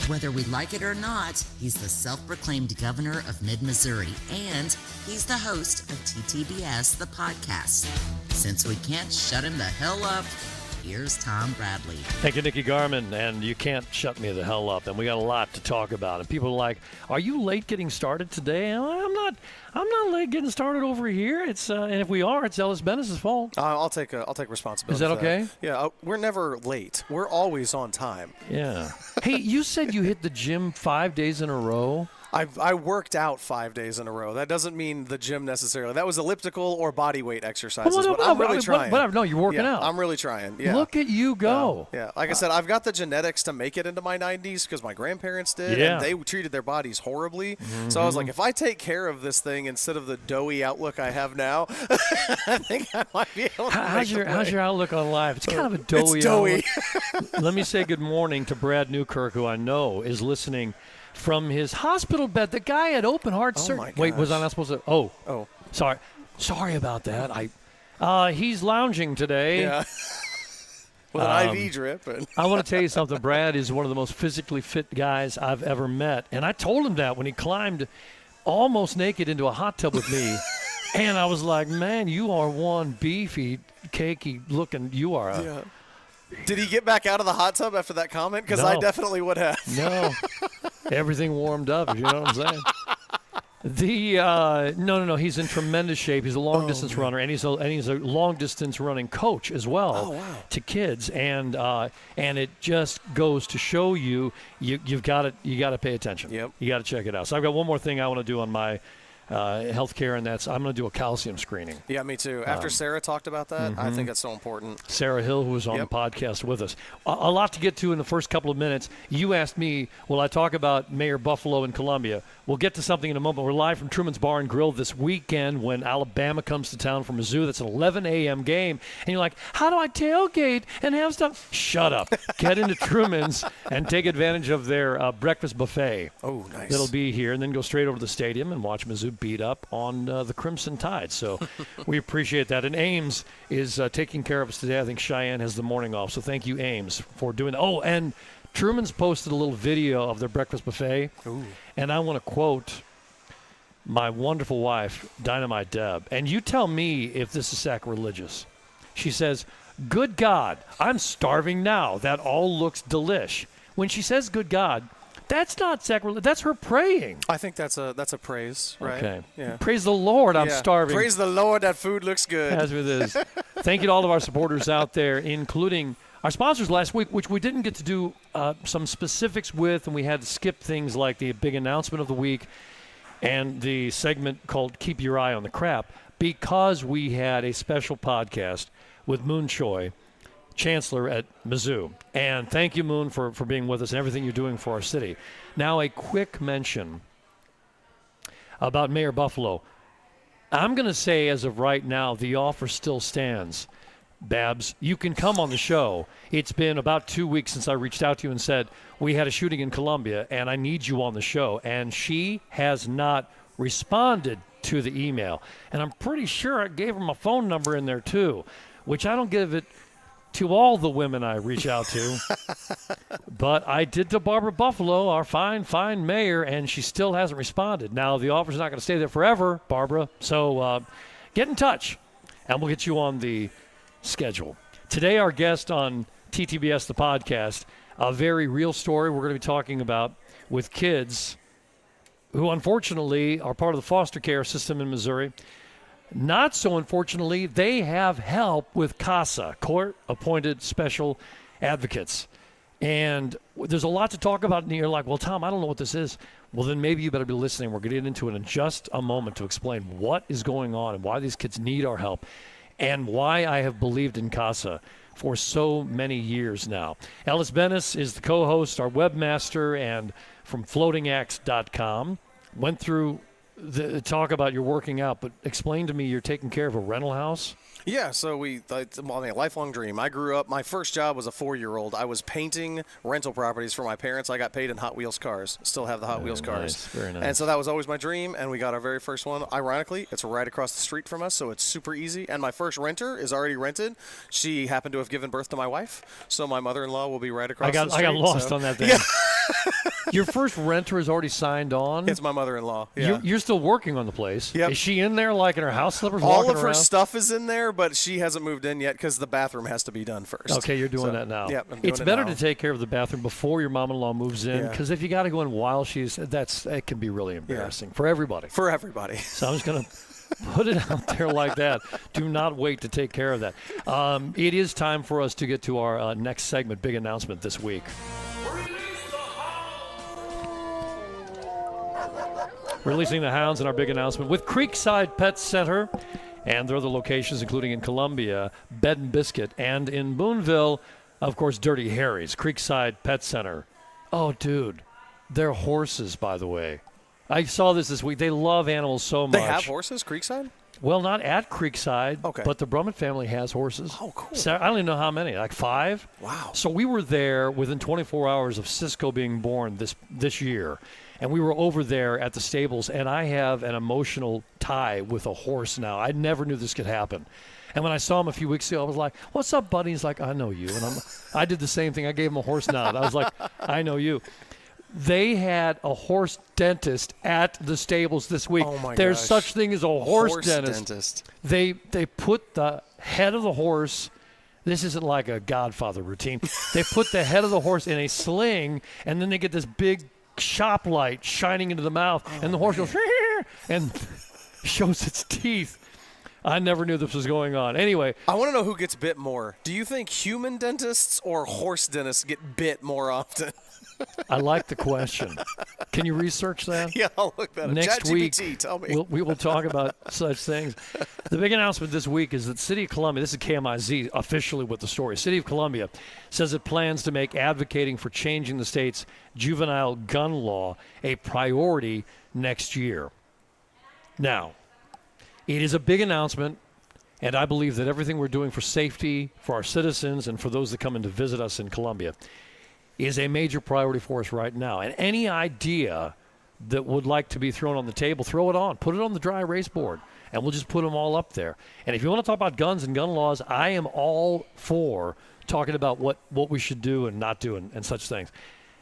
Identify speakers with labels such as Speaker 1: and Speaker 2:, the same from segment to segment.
Speaker 1: Whether we like it or not, he's the self-proclaimed governor of Mid-Missouri, and he's the host of TTBS, the podcast. Since we can't shut him the hell up, here's Tom Bradley.
Speaker 2: Thank you, Nikki Garman, and you can't shut me the hell up, and we got a lot to talk about. And people are like, "Are you late getting started today?" I'm not late getting started over here. It's and if we are, it's Ellis Bennis' fault.
Speaker 3: I'll take responsibility.
Speaker 2: Is that
Speaker 3: for
Speaker 2: okay?
Speaker 3: Yeah, we're never late. We're always on time.
Speaker 2: Yeah. Hey, you said you hit the gym 5 days in a row.
Speaker 3: I worked out 5 days in a row. That doesn't mean the gym necessarily. That was elliptical or body weight exercises. But I'm really trying.
Speaker 2: Whatever. No, you're working out.
Speaker 3: I'm really trying. Yeah.
Speaker 2: Look at you go.
Speaker 3: Yeah. Like I said, I've got the genetics to make it into my 90s because my grandparents did,
Speaker 2: Yeah.
Speaker 3: and they treated their bodies horribly. So I was like, if I take care of this thing instead of the doughy outlook I have now, I think I might be able to
Speaker 2: How's your outlook on life? It's kind of a doughy.
Speaker 3: It's doughy.
Speaker 2: Let me say good morning to Brad Newkirk, who I know is listening from his hospital bed. The guy had open heart surgery. Wait, was I not supposed to? Oh. Sorry about that. He's lounging today.
Speaker 3: Yeah. With an IV drip.
Speaker 2: I want to tell you something. Brad is one of the most physically fit guys I've ever met. And I told him that when he climbed almost naked into a hot tub with me. And I was like, man, you are one beefy, cakey looking. You are
Speaker 3: Yeah. Did he get back out of the hot tub after that comment? Because I definitely would have.
Speaker 2: No. Everything warmed up, you know what I'm saying? No. He's in tremendous shape. He's a long distance runner, and he's a long distance running coach as well to kids. And it just goes to show you got to pay attention.
Speaker 3: Yep.
Speaker 2: You got to check it out. So I've got one more thing I want to do on my healthcare, and that's I'm going to do a calcium screening.
Speaker 3: Yeah, me too. After Sarah talked about that, I think that's so important.
Speaker 2: Sarah Hill, who was on the podcast with us. A lot to get to in the first couple of minutes. You asked me, will I talk about Mayor Buffalo in Columbia? We'll get to something in a moment. We're live from Truman's Bar and Grill this weekend when Alabama comes to town from Mizzou. That's an 11 a.m. game. And you're like, how do I tailgate and have stuff? Shut up. Get into Truman's and take advantage of their breakfast buffet.
Speaker 3: Oh, nice.
Speaker 2: That'll be here. And then go straight over to the stadium and watch Mizzou beat up on the Crimson Tide. So we appreciate that. And Ames is taking care of us today. I think Cheyenne has the morning off. So thank you, Ames, for doing that. Oh, and Truman's posted a little video of their breakfast buffet. Ooh. And I want to quote my wonderful wife, Dynamite Deb. And you tell me if this is sacrilegious. She says, "Good God, I'm starving now. That all looks delish." When she says good God, that's not sacrilegious. That's her praying.
Speaker 3: I think that's a praise, right?
Speaker 2: Okay.
Speaker 3: Yeah.
Speaker 2: Praise the Lord, I'm starving.
Speaker 3: Praise the Lord, that food looks good.
Speaker 2: As it is. Thank you to all of our supporters out there, including our sponsors last week, which we didn't get to do some specifics with, and we had to skip things like the big announcement of the week and the segment called Keep Your Eye on the Crap, because we had a special podcast with Moon Choi, Chancellor at Mizzou. And thank you, Moon, for being with us and everything you're doing for our city. Now, a quick mention about Mayor Buffalo. I'm going to say, as of right now, the offer still stands. Babs, you can come on the show. It's been about 2 weeks since I reached out to you and said, we had a shooting in Columbia, and I need you on the show. And she has not responded to the email. And I'm pretty sure I gave her my phone number in there, too, which I don't give it to all the women I reach out to. But I did to Barbara Buffalo, our fine mayor, and she still hasn't responded. Now, the offer's not going to stay there forever, Barbara. So get in touch, and we'll get you on the schedule. Today, our guest on TTBS, the podcast, a very real story we're going to be talking about with kids who, unfortunately, are part of the foster care system in Missouri. Not so unfortunately, they have help with CASA, Court-Appointed Special Advocates. And there's a lot to talk about, and you're like, well, Tom, I don't know what this is. Well, then maybe you better be listening. We're going to get into it in just a moment to explain what is going on and why these kids need our help and why I have believed in CASA for so many years now. Ellis Bennis is the co-host, our webmaster, and from floatingacts.com. Went through the talk about your working out, but explain to me, you're taking care of a rental house?
Speaker 3: Yeah, so a lifelong dream. I grew up, my first job was a 4-year-old. I was painting rental properties for my parents. I got paid in Hot Wheels cars. Still have the Hot Wheels cars.
Speaker 2: Very nice.
Speaker 3: And so that was always my dream, and we got our very first one. Ironically, it's right across the street from us, so it's super easy. And my first renter is already rented. She happened to have given birth to my wife, so my mother-in-law will be right across the street.
Speaker 2: I got lost on that thing.
Speaker 3: Yeah.
Speaker 2: Your first renter is already signed on.
Speaker 3: It's my mother-in-law. Yeah.
Speaker 2: You're still working on the place.
Speaker 3: Yep.
Speaker 2: Is she in there like in her house slippers
Speaker 3: All
Speaker 2: walking
Speaker 3: of her
Speaker 2: around?
Speaker 3: stuff is in there, but she hasn't moved in yet because the bathroom has to be done first.
Speaker 2: Okay, you're doing that now.
Speaker 3: Yep, I'm doing
Speaker 2: it's
Speaker 3: it
Speaker 2: better
Speaker 3: now.
Speaker 2: to take care of the bathroom before your mom-in-law moves in,
Speaker 3: Yeah.
Speaker 2: because if you got to go in while it can be really embarrassing for everybody.
Speaker 3: For everybody.
Speaker 2: So I'm just going to put it out there like that. Do not wait to take care of that. It is time for us to get to our next segment, big announcement this week. Releasing the hounds in our big announcement with Creekside Pet Center and their other locations, including in Columbia, Bed and Biscuit, and in Boonville, of course, Dirty Harry's, Creekside Pet Center. Oh, dude, they're horses, by the way. I saw this week. They love animals so much.
Speaker 3: They have horses, Creekside?
Speaker 2: Well, not at Creekside,
Speaker 3: Okay.
Speaker 2: but the Brummett family has horses.
Speaker 3: Oh, cool.
Speaker 2: So, I don't even know how many, like 5?
Speaker 3: Wow.
Speaker 2: So we were there within 24 hours of Cisco being born this year. And we were over there at the stables, and I have an emotional tie with a horse now. I never knew this could happen. And when I saw him a few weeks ago, I was like, "What's up, buddy?" He's like, "I know you." And I did the same thing. I gave him a horse nod. I was like, "I know you." They had a horse dentist at the stables this week.
Speaker 3: Oh, my
Speaker 2: There's
Speaker 3: gosh.
Speaker 2: such thing as a horse dentist.
Speaker 3: dentist.
Speaker 2: They put the head of the horse. This isn't like a Godfather routine. They put the head of the horse in a sling, and then they get this big shop light shining into the mouth, and the horse goes and shows its teeth. I never knew this was going on. Anyway,
Speaker 3: I want to know who gets bit more. Do you think human dentists or horse dentists get bit more often?
Speaker 2: I like the question. Can you research that?
Speaker 3: Yeah, I'll look that up.
Speaker 2: Next week,
Speaker 3: ChatGPT, tell me.
Speaker 2: we will talk about such things. The big announcement this week is that City of Columbia, this is KMIZ officially with the story, City of Columbia says it plans to make advocating for changing the state's juvenile gun law a priority next year. Now, it is a big announcement, and I believe that everything we're doing for safety, for our citizens, and for those that come in to visit us in Columbia is a major priority for us right now. And any idea that would like to be thrown on the table, throw it on. Put it on the dry erase board, and we'll just put them all up there. And if you want to talk about guns and gun laws, I am all for talking about what we should do and not do and such things.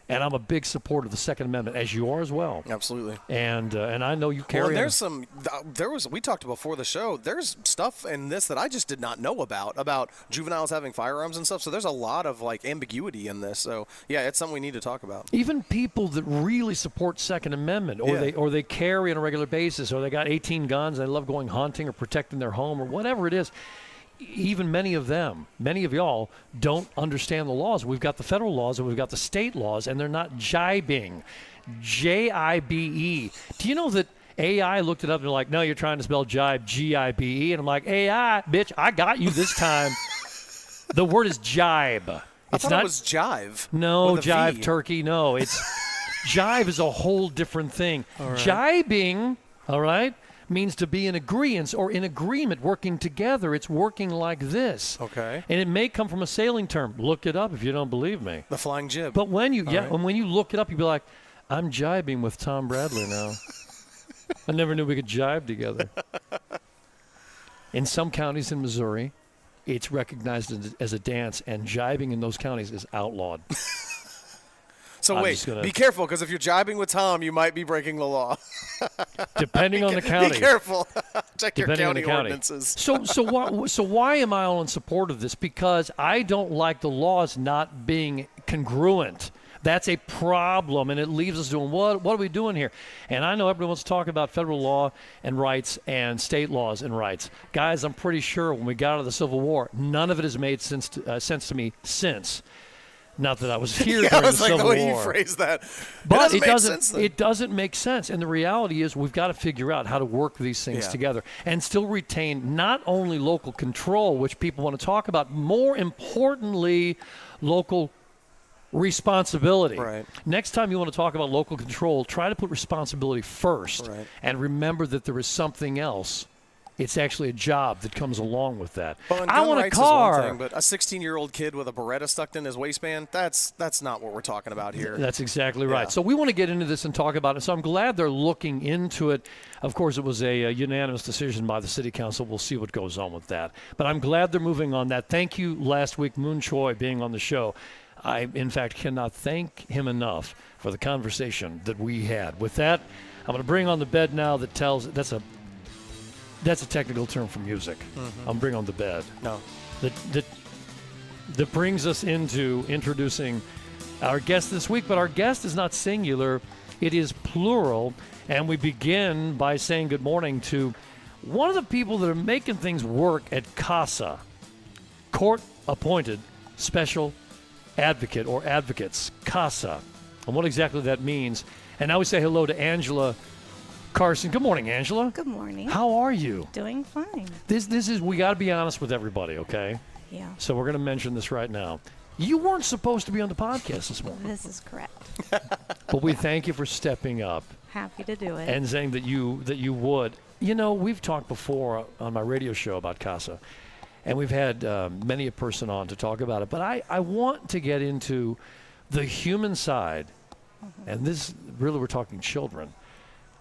Speaker 2: And I'm a big supporter of the Second Amendment, as you are as well.
Speaker 3: Absolutely.
Speaker 2: And I know you carry.
Speaker 3: Well, we talked before the show. There's stuff in this that I just did not know about juveniles having firearms and stuff. So there's a lot of like ambiguity in this. So yeah, it's something we need to talk about.
Speaker 2: Even people that really support Second Amendment, or they carry on a regular basis, or they got 18 guns and they love going hunting or protecting their home or whatever it is. Even many of y'all don't understand the laws. We've got the federal laws and we've got the state laws, and they're not jibing. J-I-B-E. Do you know that AI looked it up and they're like, no, you're trying to spell jibe, G-I-B-E. And I'm like, AI, bitch, I got you this time. The word is jibe.
Speaker 3: I thought it was jive.
Speaker 2: No,
Speaker 3: with a
Speaker 2: jive
Speaker 3: V.
Speaker 2: turkey. No, it's jive is a whole different thing.
Speaker 3: right.
Speaker 2: Jibing, all right, means to be in agreement or in agreement, working together. It's working like this.
Speaker 3: Okay.
Speaker 2: And it may come from a sailing term. Look it up if you don't believe me.
Speaker 3: The flying jib.
Speaker 2: But when you
Speaker 3: right.
Speaker 2: when you look it up, you'll be like, I'm jibing with Tom Bradley now. I never knew we could jibe together. In some counties in Missouri, it's recognized as a dance, and jibing in those counties is outlawed.
Speaker 3: So
Speaker 2: I'm
Speaker 3: wait,
Speaker 2: just gonna-
Speaker 3: be careful, because if you're jibing with Tom, you might be breaking the law.
Speaker 2: Depending on the county.
Speaker 3: Be careful. Check your
Speaker 2: Depending on
Speaker 3: county
Speaker 2: the county.
Speaker 3: ordinances.
Speaker 2: So why am I all in support of this? Because I don't like the laws not being congruent. That's a problem, and it leaves us doing, what are we doing here? And I know everyone wants to talk about federal law and rights and state laws and rights. Guys, I'm pretty sure when we got out of the Civil War, none of it has made sense to me since. Not that I was here
Speaker 3: Yeah, I
Speaker 2: during
Speaker 3: was
Speaker 2: the
Speaker 3: like,
Speaker 2: Civil
Speaker 3: the way you
Speaker 2: War.
Speaker 3: phrase that.
Speaker 2: But
Speaker 3: it doesn't
Speaker 2: it doesn't make sense. And the reality is we've got to figure out how to work these things
Speaker 3: Yeah.
Speaker 2: together and still retain not only local control, which people want to talk about, more importantly, local responsibility.
Speaker 3: Right.
Speaker 2: Next time you want to talk about local control, try to put responsibility first.
Speaker 3: Right.
Speaker 2: And remember that there is something else. It's actually a job that comes along with that.
Speaker 3: Well, and
Speaker 2: I
Speaker 3: gun
Speaker 2: want a
Speaker 3: rights is one
Speaker 2: car.
Speaker 3: thing, but a 16-year-old kid with a Beretta stuck in his waistband, that's not what we're talking about here.
Speaker 2: That's exactly right.
Speaker 3: Yeah.
Speaker 2: So we want to get into this and talk about it. So I'm glad they're looking into it. Of course, it was a unanimous decision by the city council. We'll see what goes on with that. But I'm glad they're moving on that. Thank you last week, Moon Choi, being on the show. I, in fact, cannot thank him enough for the conversation that we had. With that, I'm going to bring on the bed now that tells that's a technical term for music.
Speaker 3: Mm-hmm.
Speaker 2: I'm bringing on the bed.
Speaker 3: No.
Speaker 2: That brings us into introducing our guest this week, but our guest is not singular, it is plural, and we begin by saying good morning to one of the people that are making things work at CASA, Court-Appointed Special Advocate or Advocates, CASA, and what exactly that means. And now we say hello to Angela Carson. Good morning, Angela.
Speaker 4: Good morning.
Speaker 2: How are you?
Speaker 4: Doing fine.
Speaker 2: This is, we got to be honest with everybody, okay?
Speaker 4: Yeah.
Speaker 2: So we're going to mention this right now. You weren't supposed to be on the podcast this morning,
Speaker 4: This is correct.
Speaker 2: but we thank you for stepping up
Speaker 4: Happy to do it.
Speaker 2: and saying that you would. You know, we've talked before on my radio show about CASA, and we've had many a person on to talk about it. But I want to get into the human side, and this really we're talking children,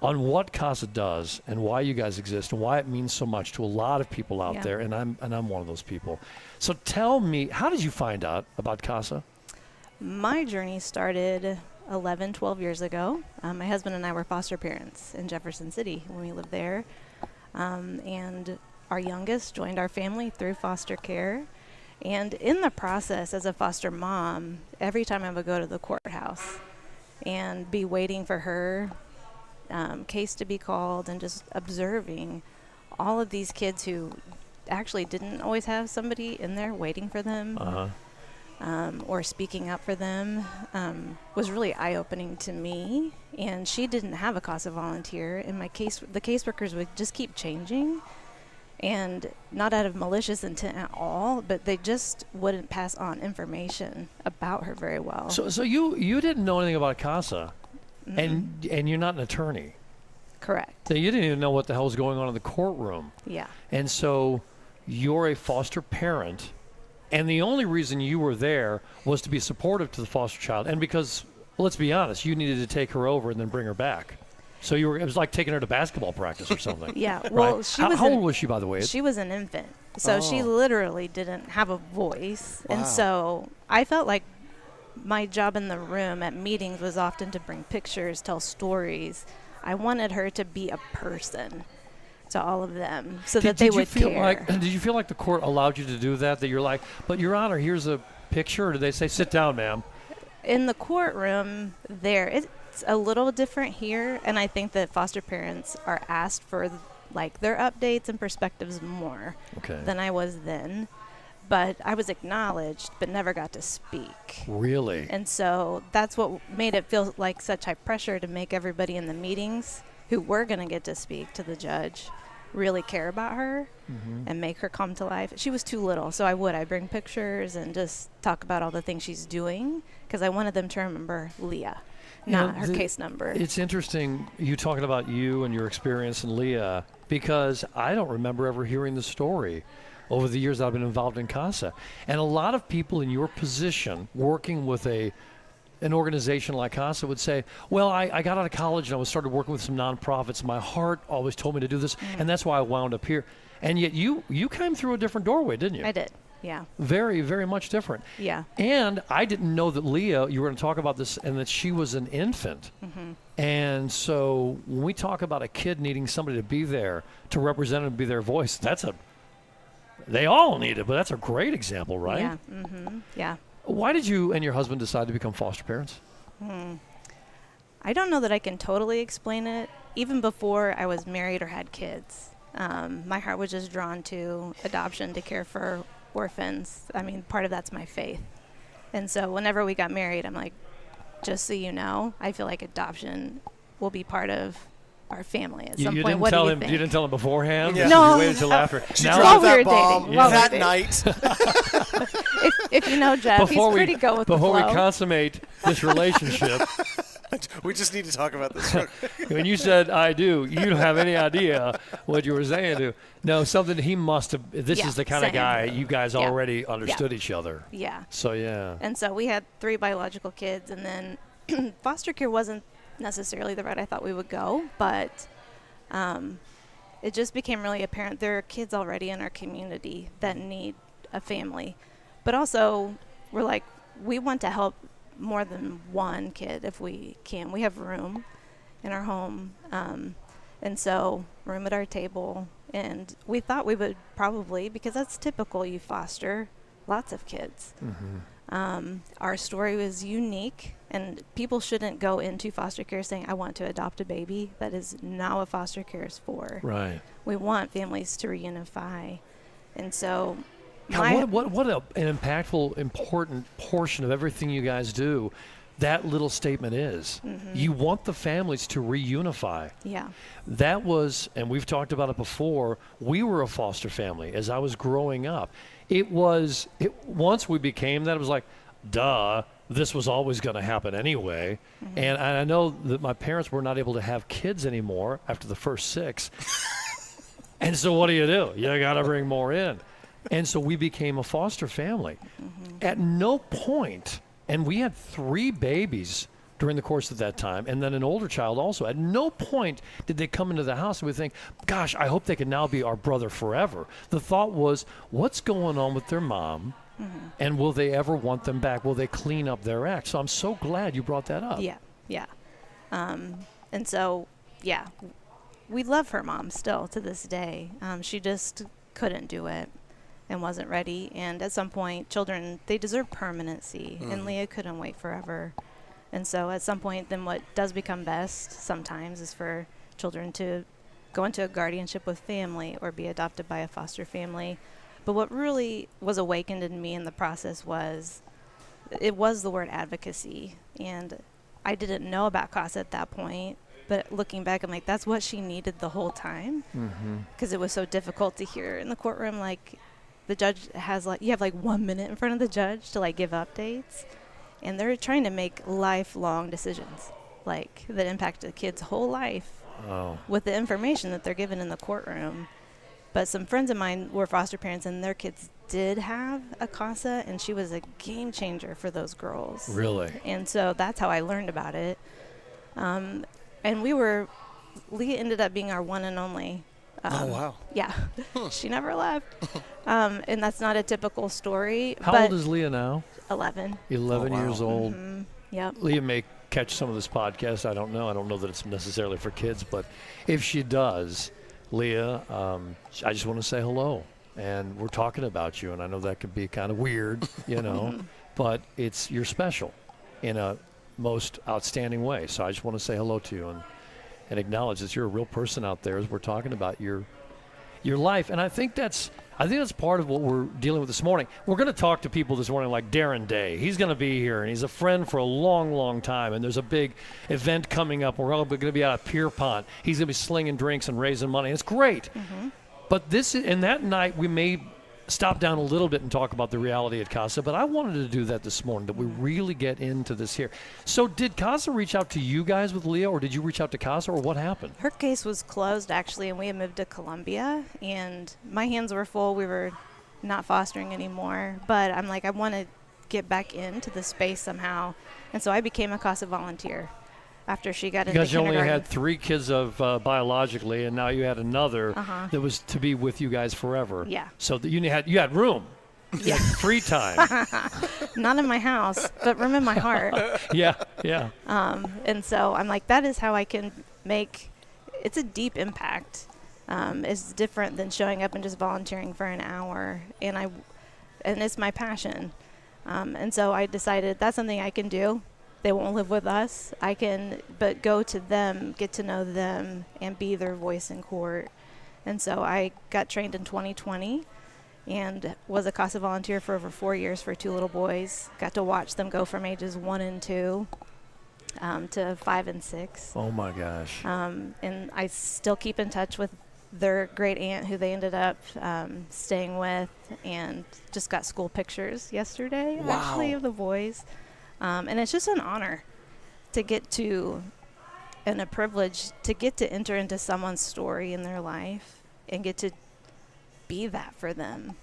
Speaker 2: on what CASA does and why you guys exist and why it means so much to a lot of people out
Speaker 4: Yeah.
Speaker 2: there, and I'm one of those people. So tell me, how did you find out about CASA?
Speaker 4: My journey started 11, 12 years ago. My husband and I were foster parents in Jefferson City when we lived there. And our youngest joined our family through foster care. And in the process, as a foster mom, every time I would go to the courthouse and be waiting for her case to be called and just observing all of these kids who actually didn't always have somebody in there waiting for them or speaking up for them was really eye-opening to me. And she didn't have a CASA volunteer, and the caseworkers would just keep changing, and not out of malicious intent at all, but they just wouldn't pass on information about her very well.
Speaker 2: So you didn't know anything about CASA, and you're not an attorney.
Speaker 4: Correct.
Speaker 2: So you didn't even know what the hell was going on in the courtroom.
Speaker 4: Yeah.
Speaker 2: And so you're a foster parent, and the only reason you were there was to be supportive to the foster child, and because, let's be honest, you needed to take her over and then bring her back. So it was like taking her to basketball practice or something.
Speaker 4: Yeah. Well,
Speaker 2: right?
Speaker 4: she
Speaker 2: How old was she, by the way?
Speaker 4: She was an infant, so she literally didn't have a voice.
Speaker 3: Wow.
Speaker 4: And so I felt like my job in the room at meetings was often to bring pictures, tell stories. I wanted her to be a person to all of them so that they would care.
Speaker 2: Did you feel like the court allowed you to do that? That you're like, but Your Honor, here's a picture? Or did they say, sit down, ma'am?
Speaker 4: In the courtroom there, it's a little different here, and I think that foster parents are asked for like their updates and perspectives more than I was then. But I was acknowledged, but never got to speak.
Speaker 2: Really?
Speaker 4: And so that's what made it feel like such high pressure to make everybody in the meetings who were going to get to speak to the judge really care about her and make her come to life. She was too little, so I'd bring pictures and just talk about all the things she's doing, because I wanted them to remember Leah, not her case number.
Speaker 2: It's interesting you talking about you and your experience in Leah, because I don't remember ever hearing the story over the years I've been involved in CASA. And a lot of people in your position working with an organization like CASA would say, well, I got out of college and I started working with some nonprofits. My heart always told me to do this, and that's why I wound up here. And yet you came through a different doorway, didn't you?
Speaker 4: I did, yeah.
Speaker 2: Very, very much different.
Speaker 4: Yeah.
Speaker 2: And I didn't know that Leah, you were going to talk about this, and that she was an infant. And so when we talk about a kid needing somebody to be there, to represent and be their voice, they all need it, but that's a great example, right?
Speaker 4: Yeah. Yeah.
Speaker 2: Why did you and your husband decide to become foster parents?
Speaker 4: I don't know that I can totally explain it. Even before I was married or had kids, my heart was just drawn to adoption, to care for orphans. I mean, part of that's my faith. And so whenever we got married, I'm like, just so you know, I feel like adoption will be part of our family at some point. What do you think?
Speaker 2: You didn't tell him beforehand?
Speaker 3: Yeah.
Speaker 4: No.
Speaker 2: You waited until after.
Speaker 3: She
Speaker 2: Now,
Speaker 3: dropped
Speaker 4: While we
Speaker 3: that
Speaker 4: were
Speaker 3: bomb
Speaker 4: dating, while we were
Speaker 3: that
Speaker 4: dating.
Speaker 3: night.
Speaker 4: if you know Jeff, he's pretty good with the
Speaker 2: before we
Speaker 4: flow.
Speaker 2: consummate this relationship,
Speaker 3: We just need to talk about this.
Speaker 2: when you said I do, you don't have any idea what you were saying to. No, something he must have. This
Speaker 4: Yeah,
Speaker 2: is the kind of
Speaker 4: same.
Speaker 2: guy you guys
Speaker 4: Yeah.
Speaker 2: already understood each other.
Speaker 4: Yeah.
Speaker 2: So yeah.
Speaker 4: And so we had 3 biological kids, and then foster care wasn't necessarily the route I thought we would go, but it just became really apparent there are kids already in our community that need a family. But also, we're like, we want to help more than one kid if we can. We have room in our home, and so room at our table. And we thought we would probably, because that's typical, you foster lots of kids. Our story was unique, and people shouldn't go into foster care saying, I want to adopt a baby. That is not what foster care is for.
Speaker 2: Right.
Speaker 4: We want families to reunify. And so
Speaker 2: God, what an impactful, important portion of everything you guys do that little statement is. You want the families to reunify.
Speaker 4: Yeah.
Speaker 2: That was, and we've talked about it before, we were a foster family as I was growing up. Once we became that, it was like, duh, this was always going to happen anyway. And I know that my parents were not able to have kids anymore after the first 6. And so what do? You got to bring more in. And so we became a foster family. At no point, and we had 3 babies during the course of that time, and then an older child also. At no point did they come into the house and we think, gosh, I hope they can now be our brother forever. The thought was, what's going on with their mom, and will they ever want them back? Will they clean up their act? So I'm so glad you brought that up.
Speaker 4: Yeah. And so, yeah, we love her mom still to this day. She just couldn't do it and wasn't ready. And at some point, children, they deserve permanency, and Leah couldn't wait forever. And so at some point, then what does become best sometimes is for children to go into a guardianship with family or be adopted by a foster family. But what really was awakened in me in the process was the word advocacy. And I didn't know about CASA at that point. But looking back, I'm like, that's what she needed the whole time. Because it was so difficult to hear in the courtroom. Like, the judge has, you have 1 minute in front of the judge to, give updates. And they're trying to make lifelong decisions, that impact the kid's whole life with the information that they're given in the courtroom. But some friends of mine were foster parents, and their kids did have a CASA, and she was a game changer for those girls.
Speaker 2: Really?
Speaker 4: And so that's how I learned about it. And Leah ended up being our one and only.
Speaker 3: Oh, wow.
Speaker 4: Yeah. She never left. And that's not a typical story.
Speaker 2: How old is Leah now?
Speaker 4: 11.
Speaker 2: 11 years old.
Speaker 4: Yep.
Speaker 2: Leah may catch some of this podcast. I don't know. I don't know that it's necessarily for kids, but if she does, Leah, I just want to say hello. And we're talking about you, and I know that could be kind of weird, but you're special in a most outstanding way. So I just want to say hello to you and acknowledge that you're a real person out there as we're talking about your life. And I think that's part of what we're dealing with this morning. We're going to talk to people this morning like Darren Day. He's going to be here, and he's a friend for a long, long time. And there's a big event coming up. We're all going to be out at Pierpont. He's going to be slinging drinks and raising money. It's great. But that night we may stop down a little bit and talk about the reality at CASA, but I wanted to do that this morning, that we really get into this here. So did CASA reach out to you guys with Leah, or did you reach out to CASA, or what happened?
Speaker 4: Her case was closed, actually, and we had moved to Columbia, and my hands were full. We were not fostering anymore, but I'm like, I want to get back into the space somehow, and so I became a CASA volunteer after she got into
Speaker 2: kindergarten. Because you only had 3 kids of biologically, and now you had another that was to be with you guys forever.
Speaker 4: Yeah.
Speaker 2: So that you had room.
Speaker 4: Yeah.
Speaker 2: Free time.
Speaker 4: Not in my house, but room in my heart.
Speaker 2: Yeah.
Speaker 4: And so I'm like, that is how I can it's a deep impact. It's different than showing up and just volunteering for an hour. And it's my passion. And so I decided that's something I can do. They won't live with us. But go to them, get to know them, and be their voice in court. And so I got trained in 2020 and was a CASA volunteer for over 4 years for 2 little boys. Got to watch them go from ages 1 and 2 to 5 and 6.
Speaker 2: Oh, my gosh.
Speaker 4: And I still keep in touch with their great aunt who they ended up staying with, and just got school pictures yesterday, actually, of the boys. And it's just an honor to get to, and a privilege to get to enter into someone's story in their life and get to be that for them.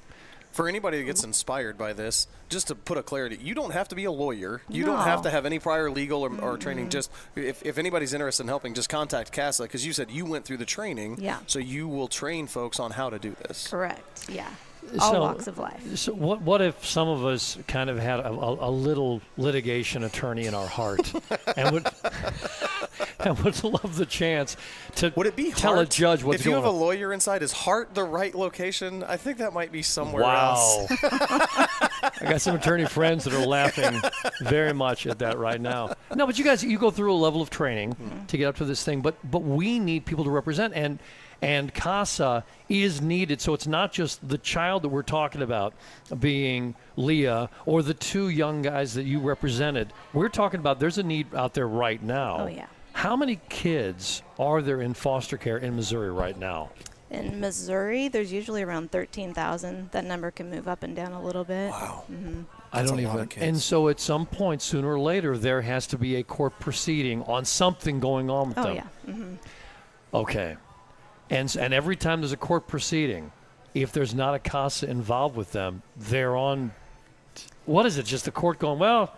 Speaker 3: For anybody that gets inspired by this, just to put a clarity, you don't have to be a lawyer. You don't have to have any prior legal or training. Just if anybody's interested in helping, just contact CASA, because you said you went through the training.
Speaker 4: Yeah.
Speaker 3: So you will train folks on how to do this.
Speaker 4: Correct. Yeah. all walks of life.
Speaker 2: So what if some of us kind of had a little litigation attorney in our heart and would and would love the chance to
Speaker 3: Would it be
Speaker 2: tell
Speaker 3: Hart?
Speaker 2: a judge what's
Speaker 3: If you
Speaker 2: going
Speaker 3: have a
Speaker 2: on?
Speaker 3: lawyer inside, is Hart the right location? I think that might be somewhere else.
Speaker 2: Wow. I got some attorney friends that are laughing very much at that right now. No, but you guys, you go through a level of training to get up to this thing, but we need people to represent, and CASA is needed. So it's not just the child that we're talking about being Leah or the two young guys that you represented. We're talking about there's a need out there right now.
Speaker 4: Oh, yeah.
Speaker 2: How many kids are there in foster care in Missouri right now?
Speaker 4: In Missouri, there's usually around 13,000. That number can move up and down a little bit.
Speaker 3: Wow.
Speaker 2: I
Speaker 3: That's
Speaker 2: don't
Speaker 3: a lot
Speaker 2: even.
Speaker 3: of kids.
Speaker 2: And so at some point, sooner or later, there has to be a court proceeding on something going on with
Speaker 4: Oh,
Speaker 2: them.
Speaker 4: yeah.
Speaker 2: Okay. And every time there's a court proceeding, if there's not a CASA involved with them, they're on. What is it? Just the court going, well,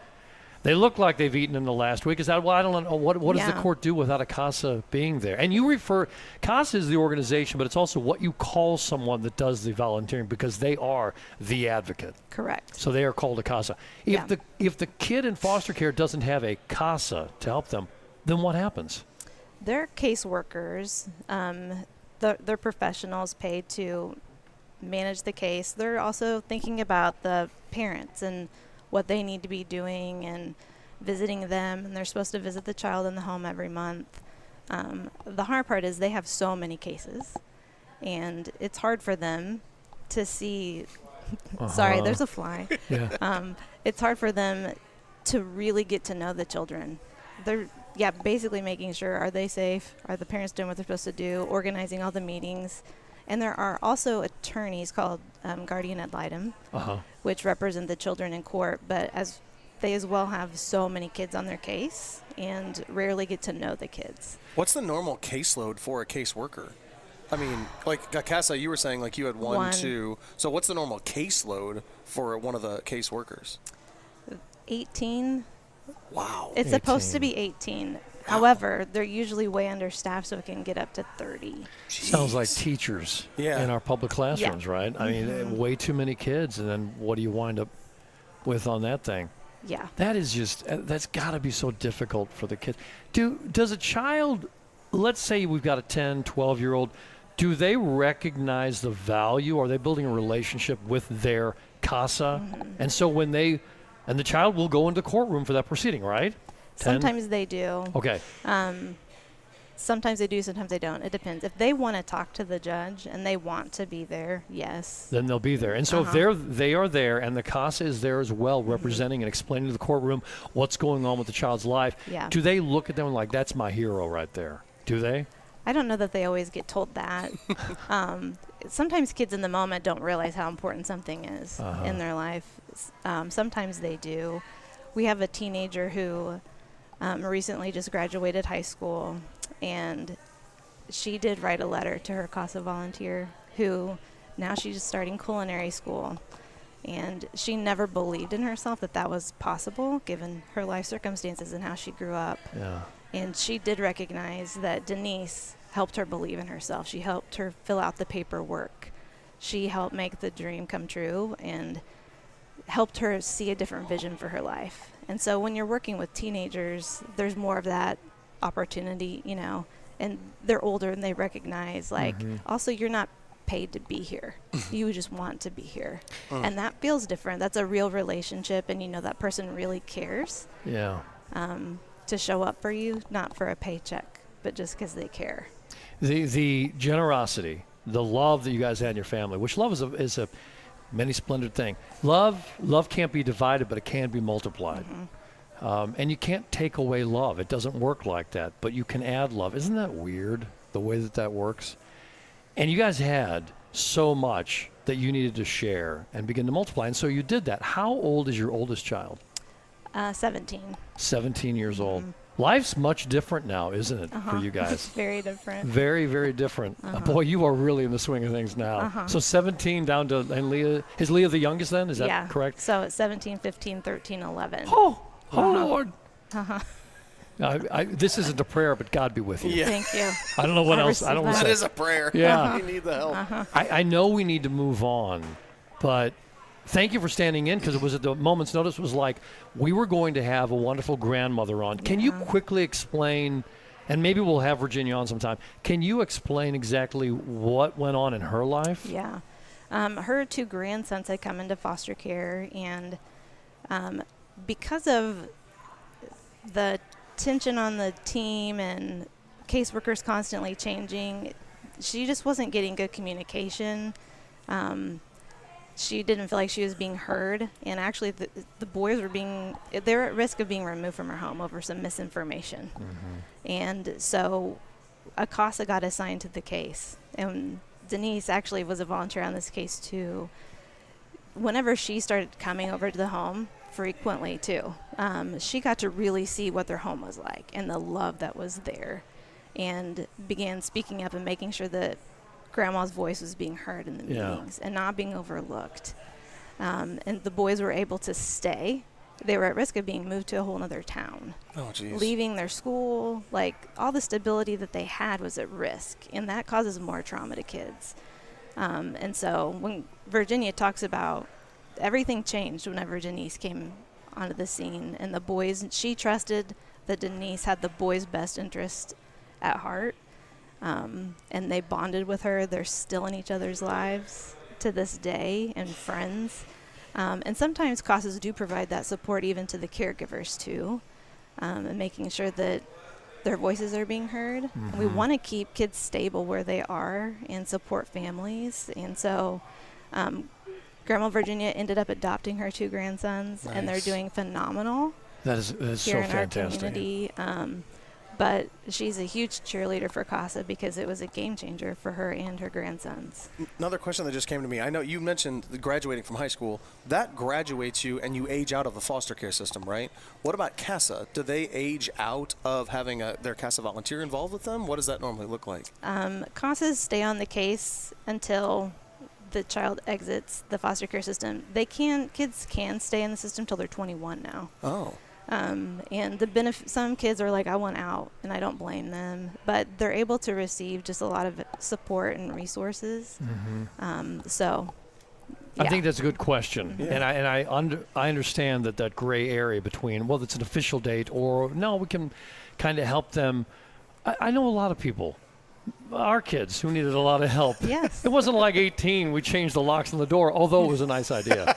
Speaker 2: they look like they've eaten in the last week. Is that, well, I don't know. What does the
Speaker 4: Yeah.
Speaker 2: court do without a CASA being there? And you refer, CASA is the organization, but it's also what you call someone that does the volunteering, because they are the advocate.
Speaker 4: Correct.
Speaker 2: So they are called a CASA.
Speaker 4: Yeah.
Speaker 2: If the kid in foster care doesn't have a CASA to help them, then what happens?
Speaker 4: They're caseworkers. They're professionals paid to manage the case. They're also thinking about the parents and what they need to be doing and visiting them. And they're supposed to visit the child in the home every month. The hard part is they have so many cases, and it's hard for them to see. Sorry, there's a fly.
Speaker 2: Yeah.
Speaker 4: It's hard for them to really get to know the children. They're basically making sure, are they safe? Are the parents doing what they're supposed to do? Organizing all the meetings. And there are also attorneys called guardian ad litem, which represent the children in court, but they as well have so many kids on their case and rarely get to know the kids.
Speaker 3: What's the normal caseload for a caseworker? I mean, like CASA, you were saying like you had one, two. So what's the normal caseload for one of the caseworkers?
Speaker 4: 18.
Speaker 3: Wow.
Speaker 4: It's supposed to be 18. However, they're usually way understaffed, so it can get up to 30.
Speaker 2: Sounds like teachers in our public classrooms, right? I mean, way too many kids, and then what do you wind up with on that thing?
Speaker 4: Yeah.
Speaker 2: That is just, that's got to be so difficult for the kids. Does a child, let's say we've got a 10, 12-year-old, do they recognize the value? Are they building a relationship with their CASA? And so when and the child will go into the courtroom for that proceeding, right? 10?
Speaker 4: Sometimes they do.
Speaker 2: Okay.
Speaker 4: Sometimes they do, sometimes they don't. It depends. If they want to talk to the judge and they want to be there, yes.
Speaker 2: Then they'll be there. And so if they are there and the CASA is there as well, representing and explaining to the courtroom what's going on with the child's life, do they look at them like, that's my hero right there? Do they?
Speaker 4: I don't know that they always get told that. Sometimes kids in the moment don't realize how important something is in their life. Sometimes they do. We have a teenager who recently just graduated high school, and she did write a letter to her CASA volunteer, who now she's just starting culinary school. And she never believed in herself that was possible, given her life circumstances and how she grew up.
Speaker 2: Yeah.
Speaker 4: And she did recognize that Denise helped her believe in herself. She helped her fill out the paperwork. She helped make the dream come true and helped her see a different vision for her life. And so when you're working with teenagers, there's more of that opportunity, and they're older and they recognize, also you're not paid to be here. You just want to be here. And that feels different. That's a real relationship, and that person really cares.
Speaker 2: Yeah.
Speaker 4: To show up for you, not for a paycheck, but just because they care.
Speaker 2: The generosity, the love that you guys had in your family, which love is a many splendid thing. Love can't be divided, but it can be multiplied. And you can't take away love. It doesn't work like that, but you can add love. Isn't that weird, the way that works? And you guys had so much that you needed to share and begin to multiply, and so you did that. How old is your oldest child?
Speaker 4: 17.
Speaker 2: 17 years old. Life's much different now, isn't it, for you guys?
Speaker 4: Very different.
Speaker 2: Very, very different. Boy, you are really in the swing of things now. So 17 down to, and Leah, is Leah the youngest then? Is that correct?
Speaker 4: So it's 17, 15, 13, 11.
Speaker 2: Oh Lord. This isn't a prayer, but God be with you.
Speaker 3: Yeah.
Speaker 4: Thank you.
Speaker 2: I don't know what else. I don't want to
Speaker 3: That
Speaker 2: say.
Speaker 3: is a prayer.
Speaker 2: Yeah.
Speaker 3: You need the help.
Speaker 2: I know we need to move on, but thank you for standing in, because it was at the moment's notice. Was like, we were going to have a wonderful grandmother on. Can you quickly explain, and maybe we'll have Virginia on sometime, can you explain exactly what went on in her life?
Speaker 4: Yeah. Her 2 grandsons had come into foster care, and because of the tension on the team and caseworkers constantly changing, she just wasn't getting good communication. She didn't feel like she was being heard, and actually the boys they're at risk of being removed from her home over some misinformation. And so ACASA got assigned to the case, and Denise actually was a volunteer on this case too. Whenever she started coming over to the home frequently too, she got to really see what their home was like and the love that was there, and began speaking up and making sure that Grandma's voice was being heard in the meetings and not being overlooked. And the boys were able to stay. They were at risk of being moved to a whole other town.
Speaker 3: Oh, geez.
Speaker 4: Leaving their school, like all the stability that they had was at risk, and that causes more trauma to kids. And so when Virginia talks about everything changed whenever Denise came onto the scene, and the boys, she trusted that Denise had the boys' best interest at heart. And they bonded with her. They're still in each other's lives to this day, and friends. And sometimes CASAs do provide that support even to the caregivers too, and making sure that their voices are being heard. And we want to keep kids stable where they are and support families. And so Grandma Virginia ended up adopting her 2 grandsons, and they're doing phenomenal.
Speaker 2: That is
Speaker 4: here
Speaker 2: so
Speaker 4: in
Speaker 2: fantastic.
Speaker 4: Our community. But she's a huge cheerleader for CASA because it was a game changer for her and her grandsons.
Speaker 3: Another question that just came to me. I know you mentioned graduating from high school. That graduates you and you age out of the foster care system, right? What about CASA? Do they age out of having their CASA volunteer involved with them? What does that normally look like?
Speaker 4: CASAs stay on the case until the child exits the foster care system. Kids can stay in the system till they're 21 now.
Speaker 3: Oh.
Speaker 4: And the some kids are like, I want out, and I don't blame them, but they're able to receive just a lot of support and resources. So
Speaker 2: I think that's a good question.
Speaker 3: Yeah.
Speaker 2: And I understand that gray area between, well, it's an official date, or no, we can kind of help them. I know a lot of people, our kids, who needed a lot of help.
Speaker 4: Yes.
Speaker 2: It wasn't like 18, we changed the locks on the door, although it was a nice idea.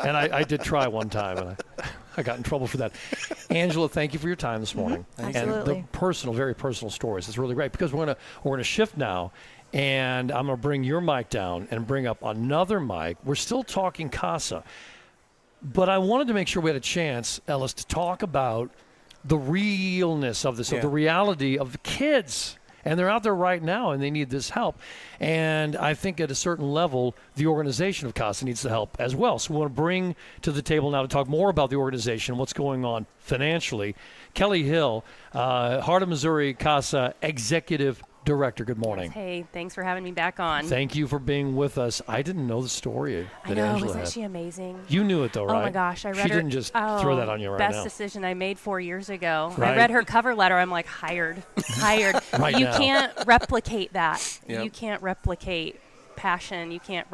Speaker 2: And I did try one time, and I got in trouble for that. Angela, thank you for your time this morning.
Speaker 4: Absolutely.
Speaker 2: And the very personal stories. It's really great, because we're gonna shift now, and I'm gonna bring your mic down and bring up another mic. We're still talking CASA, but I wanted to make sure we had a chance, Ellis, to talk about the realness of this, of the reality of the kids. And they're out there right now, and they need this help. And I think at a certain level, the organization of CASA needs the help as well. So we want to bring to the table now to talk more about the organization, what's going on financially, Kelly Hill, Heart of Missouri CASA Executive Director. Good morning.
Speaker 5: Hey, thanks for having me back on.
Speaker 2: Thank you for being with us. I didn't know the story that
Speaker 5: I know,
Speaker 2: Angela
Speaker 5: isn't
Speaker 2: had.
Speaker 5: she amazing?
Speaker 2: You knew it, though, right?
Speaker 5: Oh, my gosh. I read
Speaker 2: She
Speaker 5: her.
Speaker 2: didn't just throw that on you right
Speaker 5: best
Speaker 2: now.
Speaker 5: decision I made 4 years ago.
Speaker 2: Right.
Speaker 5: I read her cover letter. I'm like, hired.
Speaker 2: Right
Speaker 5: You
Speaker 2: now.
Speaker 5: can't replicate that.
Speaker 3: Yep.
Speaker 5: You can't replicate passion. You can't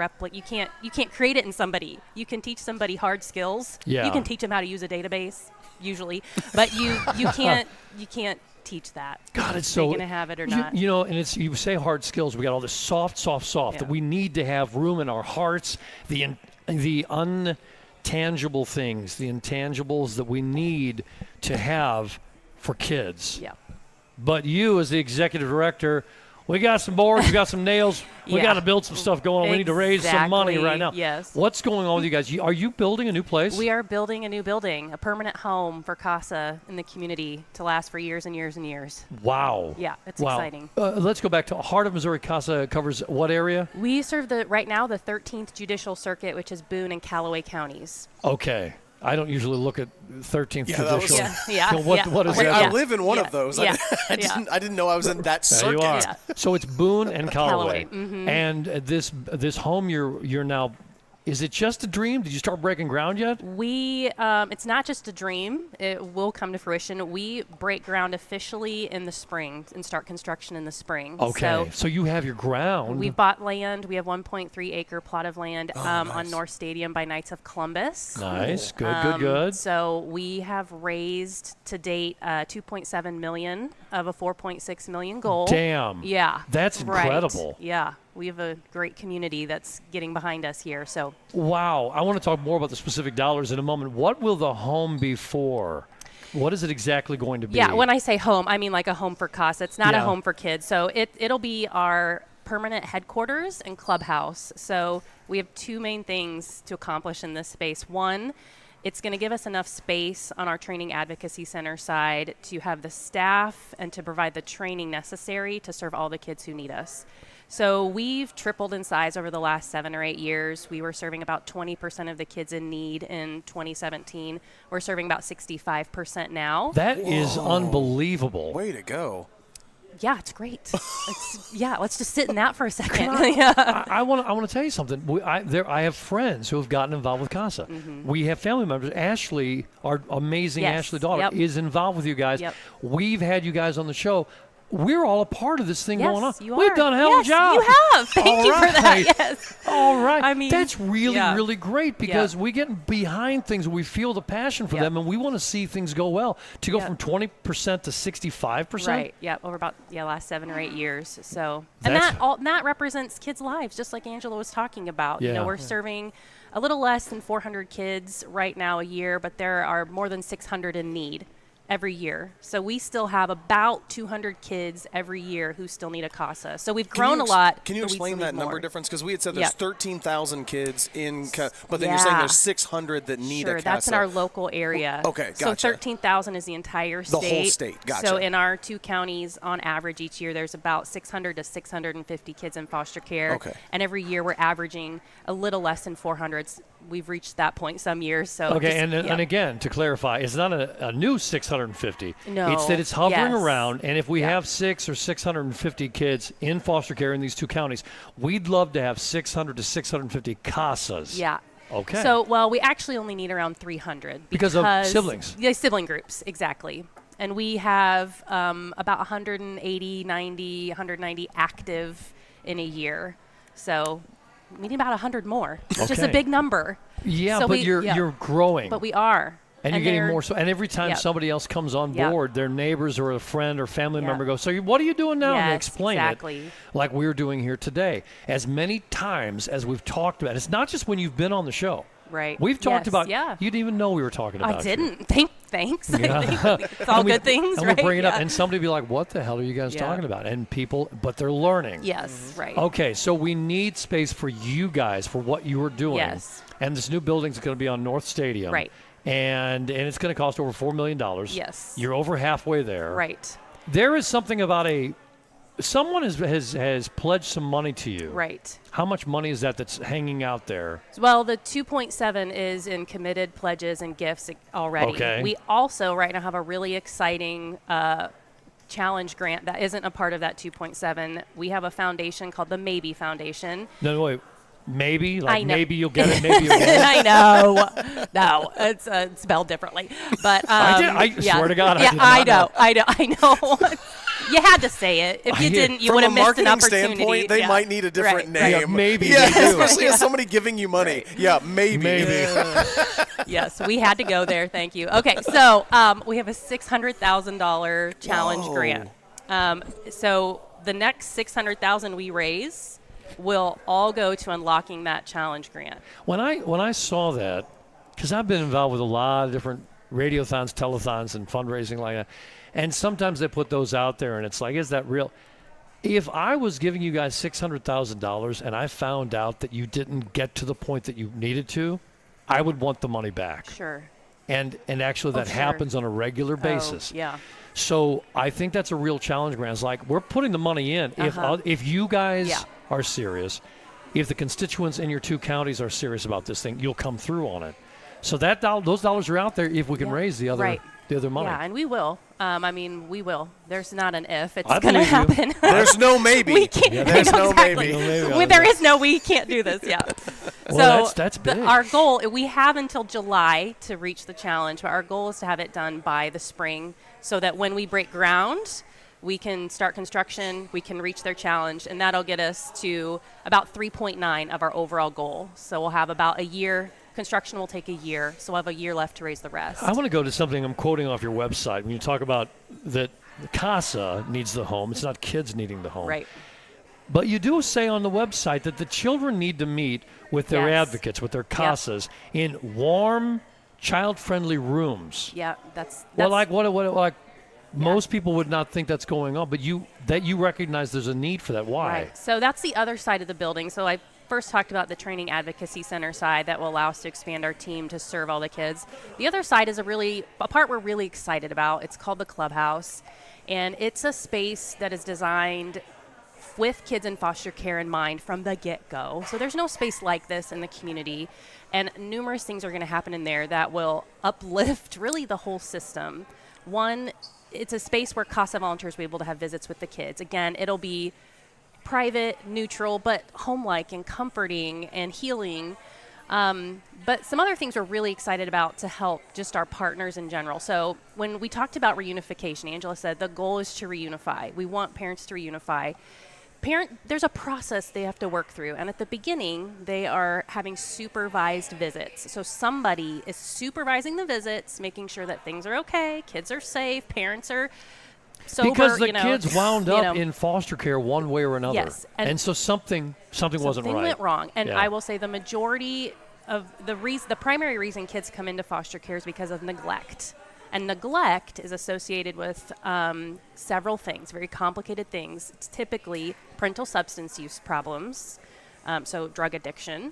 Speaker 5: create it in somebody. You can teach somebody hard skills.
Speaker 2: Yeah.
Speaker 5: You can teach them how to use a database, usually. But you can't teach that.
Speaker 2: God, it's
Speaker 5: If they're
Speaker 2: so.
Speaker 5: gonna have it or not.
Speaker 2: You know, and it's, you say hard skills. We got all this soft that
Speaker 5: Yeah.
Speaker 2: we need to have room in our hearts. The untangible things, the intangibles that we need to have for kids.
Speaker 5: Yeah.
Speaker 2: But you, as the executive director, we got some boards, we got some nails, we
Speaker 5: Yeah.
Speaker 2: got to build some stuff going on. We need to raise some money
Speaker 5: Exactly,
Speaker 2: right now.
Speaker 5: yes.
Speaker 2: What's going on with you guys? Are you building a new place?
Speaker 5: We are building a new building, a permanent home for CASA in the community to last for years and years and years.
Speaker 2: Wow.
Speaker 5: Yeah, it's
Speaker 2: Wow.
Speaker 5: exciting.
Speaker 2: Let's go back to Heart of Missouri CASA. Covers what area?
Speaker 5: We serve right now the 13th Judicial Circuit, which is Boone and Callaway counties.
Speaker 2: Okay. I don't usually look at 13th
Speaker 3: Yeah, that was-
Speaker 2: Judicial.
Speaker 5: Yeah.
Speaker 2: So what is
Speaker 3: Wait,
Speaker 2: that?
Speaker 3: I
Speaker 5: Yeah.
Speaker 3: live in one
Speaker 5: Yeah.
Speaker 3: of those.
Speaker 5: Yeah.
Speaker 3: I didn't know I was in that
Speaker 2: There
Speaker 3: circuit.
Speaker 2: you are.
Speaker 5: Yeah.
Speaker 2: So it's Boone and Callaway.
Speaker 5: Callaway,
Speaker 2: And this home you're now Is it just a dream? Did you start breaking ground yet?
Speaker 5: It's not just a dream. It will come to fruition. We break ground officially in the spring and start construction in the spring.
Speaker 2: Okay, so you have your ground.
Speaker 5: We've bought land. We have 1.3 acre plot of land on North Stadium by Knights of Columbus.
Speaker 2: Nice, good.
Speaker 5: So we have raised to date 2.7 million of a 4.6 million goal.
Speaker 2: Damn.
Speaker 5: Yeah.
Speaker 2: That's incredible.
Speaker 5: Right. Yeah. We have a great community that's getting behind us here. So.
Speaker 2: Wow. I want to talk more about the specific dollars in a moment. What will the home be for? What is it exactly going to be?
Speaker 5: Yeah, when I say home, I mean like a home for CASA. It's not a home for kids. So it'll be our permanent headquarters and clubhouse. So we have two main things to accomplish in this space. One, it's going to give us enough space on our training advocacy center side to have the staff and to provide the training necessary to serve all the kids who need us. So we've tripled in size over the last 7 or 8 years. We were serving about 20% of the kids in need in 2017. We're serving about 65% now.
Speaker 2: That is unbelievable.
Speaker 3: Way to go.
Speaker 5: Yeah, it's great. Let's just sit in that for a second.
Speaker 2: I want to tell you something. I have friends who have gotten involved with CASA.
Speaker 5: Mm-hmm.
Speaker 2: We have family members. Ashley, our amazing Ashley daughter, is involved with you guys.
Speaker 5: Yep.
Speaker 2: We've had you guys on the show. We're all a part of this thing
Speaker 5: Yes,
Speaker 2: going on.
Speaker 5: you
Speaker 2: We've
Speaker 5: are.
Speaker 2: done a hell of a
Speaker 5: Yes,
Speaker 2: job.
Speaker 5: you have. Thank you for that. Yes.
Speaker 2: All right.
Speaker 5: I mean,
Speaker 2: that's really,
Speaker 5: yeah.
Speaker 2: really great because
Speaker 5: Yeah.
Speaker 2: we get behind things. We feel the passion for
Speaker 5: Yep.
Speaker 2: them, and we want to see things go well. To go
Speaker 5: Yep.
Speaker 2: from 20% to 65%.
Speaker 5: Right. Yeah. Over about last 7 or 8 years. So,
Speaker 2: That's-
Speaker 5: and that represents kids' lives, just like Angela was talking about.
Speaker 2: Yeah.
Speaker 5: We're serving a little less than 400 kids right now a year, but there are more than 600 in need every year. So we still have about 200 kids every year who still need a CASA. So we've grown a lot.
Speaker 3: Can you
Speaker 5: but we
Speaker 3: explain
Speaker 5: still
Speaker 3: that
Speaker 5: need
Speaker 3: number
Speaker 5: more.
Speaker 3: difference? Because we had said there's
Speaker 5: Yeah.
Speaker 3: 13,000 kids in, but then you're saying there's 600 that need a
Speaker 5: Sure,
Speaker 3: CASA.
Speaker 5: that's in our local area.
Speaker 3: Okay,
Speaker 5: So
Speaker 3: gotcha.
Speaker 5: 13,000 is the entire state.
Speaker 3: The whole state, gotcha.
Speaker 5: So in our 2 counties, on average, each year, there's about 600 to 650 kids in foster care.
Speaker 3: Okay.
Speaker 5: And every year, we're averaging a little less than 400. We've reached that point some years. So
Speaker 2: Okay,
Speaker 5: just-
Speaker 2: and again, to clarify, it's not a new 650.
Speaker 5: No,
Speaker 2: It's that it's hovering
Speaker 5: yes.
Speaker 2: around, and if we
Speaker 5: Yeah.
Speaker 2: have 600 or 650 kids in foster care in these 2 counties, we'd love to have 600 to 650 CASAs.
Speaker 5: Yeah.
Speaker 2: Okay.
Speaker 5: So, well, we actually only need around 300
Speaker 2: Because of siblings.
Speaker 5: Yeah, sibling groups, exactly. And we have about 190 active in a year. So we need about 100 more, which is a
Speaker 2: Okay.
Speaker 5: big number.
Speaker 2: Yeah,
Speaker 5: So
Speaker 2: but
Speaker 5: we-
Speaker 2: you're growing.
Speaker 5: But we are.
Speaker 2: and you're getting
Speaker 5: they're-
Speaker 2: more. So, and every time
Speaker 5: Yep.
Speaker 2: somebody else comes on
Speaker 5: Yep.
Speaker 2: board, their neighbors or a friend or family
Speaker 5: Yep.
Speaker 2: member goes, "So what are you doing now?" And they
Speaker 5: Yes,
Speaker 2: explain
Speaker 5: exactly.
Speaker 2: it, like we're doing here today. As many times as we've talked about, it's not just when you've been on the show.
Speaker 5: Right.
Speaker 2: We've talked
Speaker 5: Yes,
Speaker 2: about.
Speaker 5: yeah.
Speaker 2: You didn't even know we were talking about.
Speaker 5: I
Speaker 2: you.
Speaker 5: didn't. Thanks.
Speaker 2: Yeah.
Speaker 5: It's all
Speaker 2: And we-
Speaker 5: good things,
Speaker 2: and
Speaker 5: right?
Speaker 2: we bring it up,
Speaker 5: Yeah.
Speaker 2: and somebody be like, "What the hell are you guys
Speaker 5: Yeah.
Speaker 2: talking about?" And people, but they're learning.
Speaker 5: Yes, right.
Speaker 2: Okay, so we need space for you guys for what you are doing.
Speaker 5: Yes.
Speaker 2: And this new building's going to be on North Stadium.
Speaker 5: Right.
Speaker 2: And it's going to cost over $4 million.
Speaker 5: Yes.
Speaker 2: You're over halfway there.
Speaker 5: Right.
Speaker 2: There is something about someone has pledged some money to you.
Speaker 5: Right.
Speaker 2: How much money is that's hanging out there?
Speaker 5: Well, the 2.7 is in committed pledges and gifts already.
Speaker 2: Okay.
Speaker 5: We also right now have a really exciting challenge grant that isn't a part of that 2.7. We have a foundation called the Maybe Foundation.
Speaker 2: No, wait. Maybe?
Speaker 5: I
Speaker 2: Like
Speaker 5: know.
Speaker 2: maybe you'll get it, maybe you won't.
Speaker 5: I know. No, it's spelled differently. But
Speaker 2: I swear to God, I did not know.
Speaker 5: I know. You had to say it. If you didn't, you
Speaker 3: From
Speaker 5: would
Speaker 3: a
Speaker 5: have missed an
Speaker 3: marketing
Speaker 5: opportunity.
Speaker 3: standpoint, they
Speaker 5: Yeah.
Speaker 3: might need a different
Speaker 5: Right,
Speaker 3: name.
Speaker 5: right.
Speaker 2: Yeah, maybe
Speaker 3: Yeah,
Speaker 2: they do.
Speaker 3: especially as somebody giving you money. Yeah, maybe.
Speaker 2: Maybe.
Speaker 5: Yes, we had to go there. Thank you. Okay, so we have a $600,000 challenge
Speaker 3: Whoa.
Speaker 5: grant. So the next $600,000 we raise will all go to unlocking that challenge grant.
Speaker 2: When I saw that, because I've been involved with a lot of different radiothons, telethons, and fundraising like that, and sometimes they put those out there, and it's like, is that real? If I was giving you guys $600,000 and I found out that you didn't get to the point that you needed to, I would want the money back.
Speaker 5: Sure.
Speaker 2: And actually that
Speaker 5: sure.
Speaker 2: happens on a regular basis.
Speaker 5: Oh, yeah.
Speaker 2: So I think that's a real challenge, Grant. It's like we're putting the money in. If you guys
Speaker 5: Yeah.
Speaker 2: are serious, if the constituents in your 2 counties are serious about this thing, you'll come through on it. So those dollars are out there if we can
Speaker 5: Yeah.
Speaker 2: raise the other
Speaker 5: Right.
Speaker 2: money.
Speaker 5: Yeah, and we will. I mean, we will. There's not an if. It's
Speaker 2: I
Speaker 5: going to
Speaker 2: believe you.
Speaker 5: happen.
Speaker 3: There's no maybe.
Speaker 5: We can't.
Speaker 3: Yeah, there's no
Speaker 5: exactly.
Speaker 3: maybe.
Speaker 5: There is no we can't do this. Yeah.
Speaker 2: Well, that's big.
Speaker 5: Our goal, we have until July to reach the challenge, but our goal is to have it done by the spring so that when we break ground, we can start construction, we can reach their challenge, and that'll get us to about 3.9 of our overall goal. So we'll have about a year. Construction will take a year, so we'll have a year left to raise the rest.
Speaker 2: I want to go to something I'm quoting off your website. When you talk about that CASA needs the home, it's not kids needing the home.
Speaker 5: Right.
Speaker 2: But you do say on the website that the children need to meet with their
Speaker 5: Yes.
Speaker 2: advocates, with their CASAs, in warm, child-friendly rooms.
Speaker 5: Yeah, that's
Speaker 2: Well, like most people would not think that's going on, but you recognize there's a need for that. Why?
Speaker 5: right. So that's the other side of the building. So I first talked about the training advocacy center side that will allow us to expand our team to serve all the kids. The other side is a part we're really excited about. It's called the Clubhouse, and it's a space that is designed with kids in foster care in mind from the get-go. So there's no space like this in the community, and numerous things are going to happen in there that will uplift really the whole system. One, it's a space where CASA volunteers will be able to have visits with the kids. Again, it'll be private, neutral, but home-like and comforting and healing. But some other things we're really excited about to help just our partners in general. So when we talked about reunification, Angela said the goal is to reunify. We want parents to reunify. There's a process they have to work through, and at the beginning they are having supervised visits. So somebody is supervising the visits, making sure that things are okay, kids are safe, parents are sober.
Speaker 2: Because the kids wound up in foster care one way or another.
Speaker 5: Yes,
Speaker 2: and so something wasn't right.
Speaker 5: Something went wrong, and
Speaker 2: Yeah.
Speaker 5: I will say the majority of the primary reason kids come into foster care is because of neglect. And neglect is associated with several things, very complicated things. It's typically parental substance use problems, so drug addiction,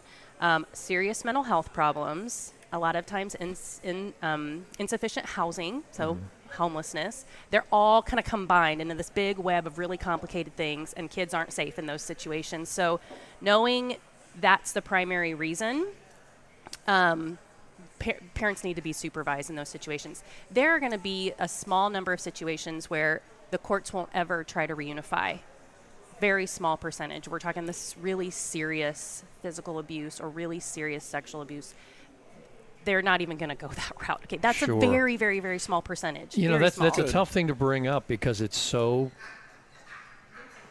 Speaker 5: serious mental health problems, a lot of times insufficient housing, so homelessness. They're all kind of combined into this big web of really complicated things, and kids aren't safe in those situations. So knowing that's the primary reason, parents need to be supervised in those situations. There are going to be a small number of situations where the courts won't ever try to reunify. Very small percentage. We're talking this really serious physical abuse or really serious sexual abuse. They're not even going to go that route. Okay, that's
Speaker 2: Sure.
Speaker 5: a very, very, very small percentage.
Speaker 2: You know,
Speaker 5: Very
Speaker 2: that's a
Speaker 5: small.
Speaker 2: tough thing to bring up because it's so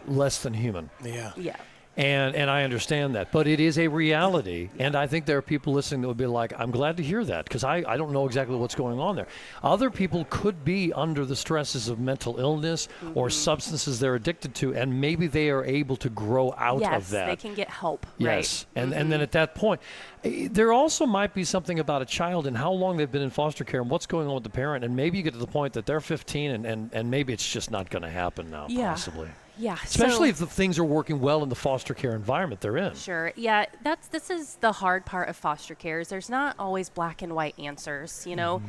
Speaker 2: less than human.
Speaker 3: Yeah.
Speaker 5: Yeah.
Speaker 2: And I understand that, but it is a reality, and I think there are people listening that would be like, I'm glad to hear that, because I don't know exactly what's going on there. Other people could be under the stresses of mental illness or substances they're addicted to, and maybe they are able to grow out of that.
Speaker 5: Yes, they can get help.
Speaker 2: Yes,
Speaker 5: Right.
Speaker 2: and then at that point, there also might be something about a child and how long they've been in foster care and what's going on with the parent, and maybe you get to the point that they're 15 and maybe it's just not going to happen now, possibly.
Speaker 5: Yeah.
Speaker 2: Especially
Speaker 5: so,
Speaker 2: if the things are working well in the foster care environment they're in.
Speaker 5: Sure. Yeah, this is the hard part of foster care is there's not always black and white answers. You know,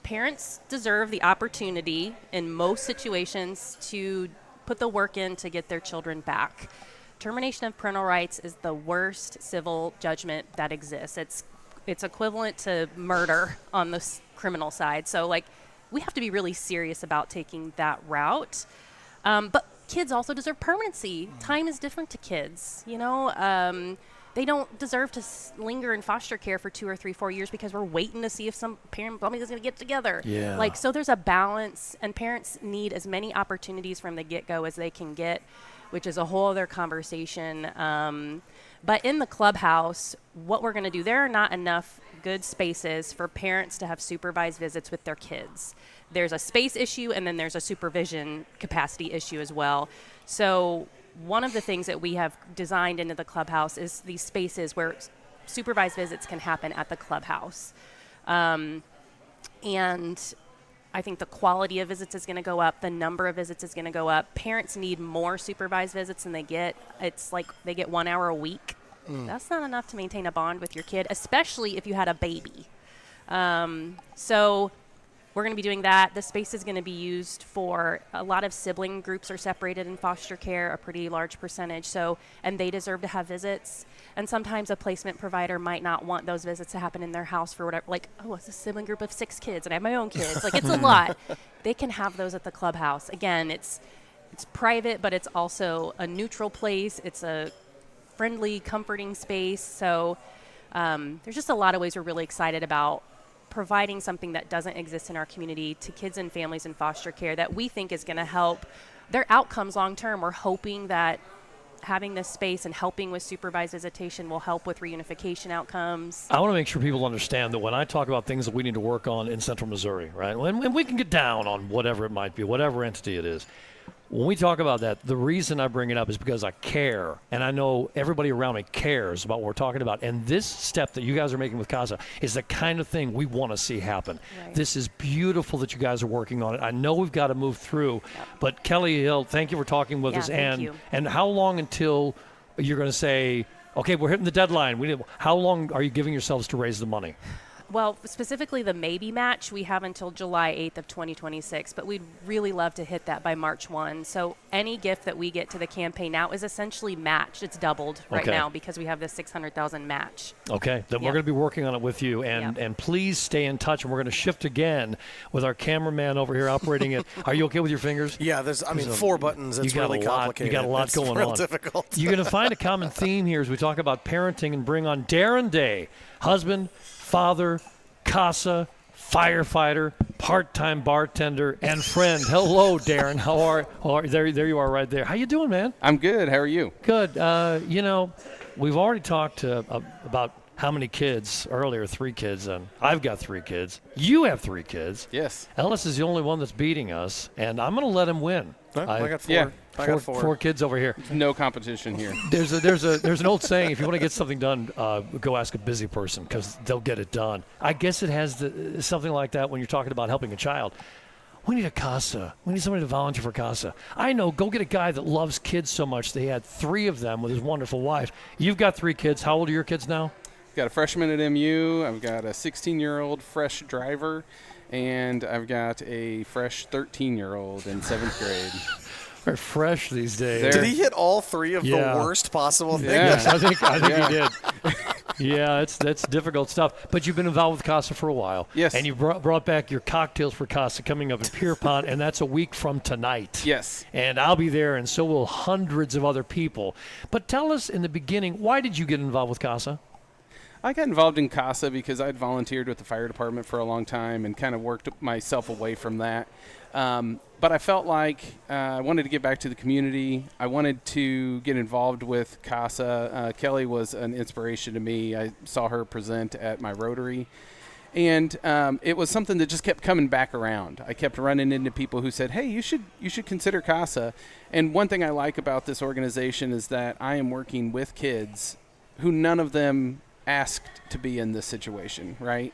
Speaker 5: parents deserve the opportunity in most situations to put the work in to get their children back. Termination of parental rights is the worst civil judgment that exists. It's equivalent to murder on the criminal side. So like we have to be really serious about taking that route. But kids also deserve permanency. Time is different to kids. You know, they don't deserve to linger in foster care for 2 or 3, 4 years because we're waiting to see if some family is going to get together.
Speaker 2: Yeah.
Speaker 5: Like, so there's a balance, and parents need as many opportunities from the get-go as they can get, which is a whole other conversation. But in the clubhouse, what we're going to do, there are not enough good spaces for parents to have supervised visits with their kids. There's a space issue, and then there's a supervision capacity issue as well. So one of the things that we have designed into the clubhouse is these spaces where supervised visits can happen at the clubhouse. And I think the quality of visits is going to go up. The number of visits is going to go up. Parents need more supervised visits than they get. It's like they get 1 hour a week. That's not enough to maintain a bond with your kid, especially if you had a baby. So we're going to be doing that. The space is going to be used for a lot of sibling groups are separated in foster care, a pretty large percentage. So, and they deserve to have visits. And sometimes a placement provider might not want those visits to happen in their house for whatever, like, oh, it's a sibling group of 6 kids and I have my own kids. Like, it's a lot. They can have those at the clubhouse. Again, it's private, but it's also a neutral place. It's a friendly, comforting space. So there's just a lot of ways we're really excited about providing something that doesn't exist in our community to kids and families in foster care that we think is going to help their outcomes long term. We're hoping that having this space and helping with supervised visitation will help with reunification outcomes.
Speaker 2: I want to make sure people understand that when I talk about things that we need to work on in Central Missouri, right, when we can get down on whatever it might be, whatever entity it is, when we talk about that, the reason I bring it up is because I care, and I know everybody around me cares about what we're talking about. And this step that you guys are making with CASA is the kind of thing we want to see happen.
Speaker 5: Right.
Speaker 2: This is beautiful that you guys are working on it. I know we've got to move through, but Kelly Hill, thank you for talking with us.
Speaker 5: Thank you.
Speaker 2: And how long until you're going to say, okay, we're hitting the deadline? How long are you giving yourselves to raise the money?
Speaker 5: Well, specifically the Maybe match, we have until July 8th of 2026, but we'd really love to hit that by March 1. So any gift that we get to the campaign now is essentially matched. It's doubled right now because we have this $600,000 match.
Speaker 2: Okay, then we're going to be working on it with you, and please stay in touch. And we're going to shift again with our cameraman over here operating it. Are you okay with your fingers?
Speaker 3: Yeah, there's 4 buttons. It's really complicated.
Speaker 2: You got a lot going on.
Speaker 3: It's real difficult.
Speaker 2: You're going to find a common theme here as we talk about parenting and bring on Darren Day, husband, father, CASA, firefighter, part-time bartender, and friend. Hello, Darren. How are there you are right there. How you doing, man?
Speaker 6: I'm good. How are you?
Speaker 2: Good. We've already talked about how many kids earlier, 3 kids, and I've got 3 kids. You have 3 kids.
Speaker 6: Yes.
Speaker 2: Ellis is the only one that's beating us, and I'm going to let him win.
Speaker 3: I got 4.
Speaker 6: Yeah.
Speaker 3: I got 4.
Speaker 2: 4 kids over here.
Speaker 6: No competition here.
Speaker 2: There's an old saying: if you want to get something done, go ask a busy person because they'll get it done. I guess it has something like that when you're talking about helping a child. We need a CASA. We need somebody to volunteer for CASA. I know. Go get a guy that loves kids so much. They had 3 of them with his wonderful wife. You've got 3 kids. How old are your kids now?
Speaker 6: I've got a freshman at MU. I've got a 16-year-old fresh driver, and I've got a fresh 13-year-old in 7th grade.
Speaker 2: They're fresh these days.
Speaker 3: Did he hit all 3 of the worst possible things?
Speaker 2: Yes, I think he did. Yeah, that's difficult stuff. But you've been involved with CASA for a while.
Speaker 6: Yes.
Speaker 2: And you brought back your Cocktails for CASA coming up in Pierpont, and that's a week from tonight.
Speaker 6: Yes.
Speaker 2: And I'll be there, and so will hundreds of other people. But tell us in the beginning, why did you get involved with CASA?
Speaker 6: I got involved in CASA because I'd volunteered with the fire department for a long time and kind of worked myself away from that. But I felt like I wanted to get back to the community. I wanted to get involved with CASA. Kelly was an inspiration to me. I saw her present at my Rotary. And it was something that just kept coming back around. I kept running into people who said, hey, you should consider CASA. And one thing I like about this organization is that I am working with kids who none of them asked to be in this situation, right?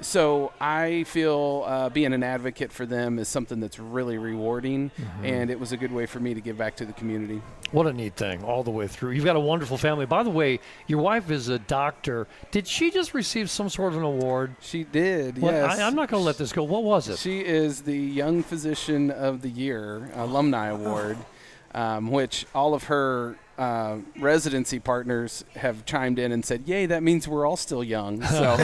Speaker 6: So I feel being an advocate for them is something that's really rewarding, and it was a good way for me to give back to the community.
Speaker 2: What a neat thing all the way through. You've got a wonderful family. By the way, your wife is a doctor. Did she just receive some sort of an award?
Speaker 6: She did,
Speaker 2: Well,
Speaker 6: yes.
Speaker 2: I'm not going to let this go. What was it?
Speaker 6: She is the Young Physician of the Year Alumni Award, which all of her residency partners have chimed in and said, yay, that means we're all still young. So,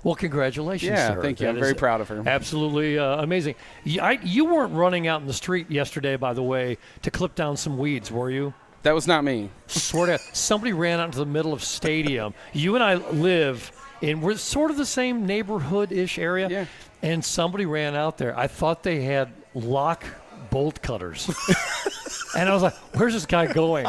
Speaker 2: well, congratulations,
Speaker 6: yeah,
Speaker 2: sir.
Speaker 6: thank you.
Speaker 2: That
Speaker 6: I'm very
Speaker 2: is
Speaker 6: proud of her.
Speaker 2: Absolutely amazing. You weren't running out in the street yesterday, by the way, to clip down some weeds, were you?
Speaker 6: That was not me.
Speaker 2: Swear to God, somebody ran out into the middle of stadium. You and I live we're sort of the same neighborhood-ish area.
Speaker 6: Yeah.
Speaker 2: And somebody ran out there. I thought they had lock bolt cutters. And I was like, where's this guy going?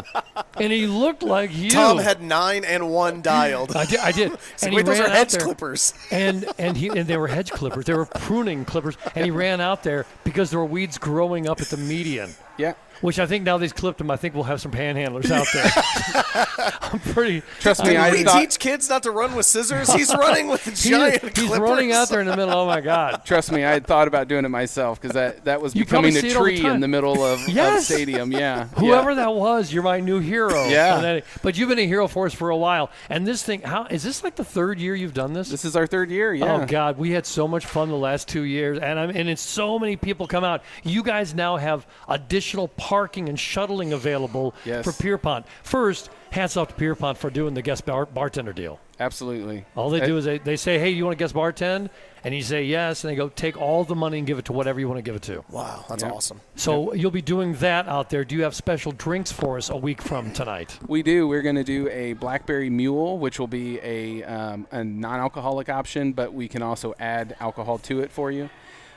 Speaker 2: And he looked like you.
Speaker 3: Tom had 9 and 1 dialed.
Speaker 2: I did.
Speaker 3: So
Speaker 2: And
Speaker 3: wait,
Speaker 2: he
Speaker 3: those
Speaker 2: ran
Speaker 3: are
Speaker 2: out
Speaker 3: hedge
Speaker 2: there.
Speaker 3: clippers.
Speaker 2: And they were hedge clippers. They were pruning clippers. And he ran out there because there were weeds growing up at the median.
Speaker 6: Yeah.
Speaker 2: Which I think now they've clipped them, I think we'll have some panhandlers out there. I'm pretty.
Speaker 6: Trust me,
Speaker 3: Did
Speaker 6: I
Speaker 3: we
Speaker 6: thought.
Speaker 3: teach kids not to run with scissors? He's running with giant
Speaker 2: He's
Speaker 3: clippers.
Speaker 2: running out there in the middle. Oh my God!
Speaker 6: Trust me, I had thought about doing it myself because that was
Speaker 2: You probably
Speaker 6: becoming a
Speaker 2: see it all the
Speaker 6: tree
Speaker 2: time.
Speaker 6: in the middle of
Speaker 2: Yes.
Speaker 6: the stadium. Yeah.
Speaker 2: Whoever that was, you're my new hero.
Speaker 6: Yeah.
Speaker 2: And then- but you've been a hero for us for a while. And this thing, how is this like the third year you've done this?
Speaker 6: This is our third year. Yeah.
Speaker 2: Oh God, we had so much fun the last 2 years, and it's so many people come out. You guys now have additional parking and shuttling available
Speaker 6: Yes.
Speaker 2: for Pierpont. First, hats off to Pierpont for doing the guest bartender deal.
Speaker 6: Absolutely.
Speaker 2: All they do is they say, hey, you want to guest bartend? And you say yes, and they go take all the money and give it to whatever you want to give it to.
Speaker 3: Wow, that's awesome.
Speaker 2: So you'll be doing that out there. Do you have special drinks for us a week from tonight?
Speaker 6: We do. We're going to do a Blackberry Mule, which will be a non-alcoholic option, but we can also add alcohol to it for you.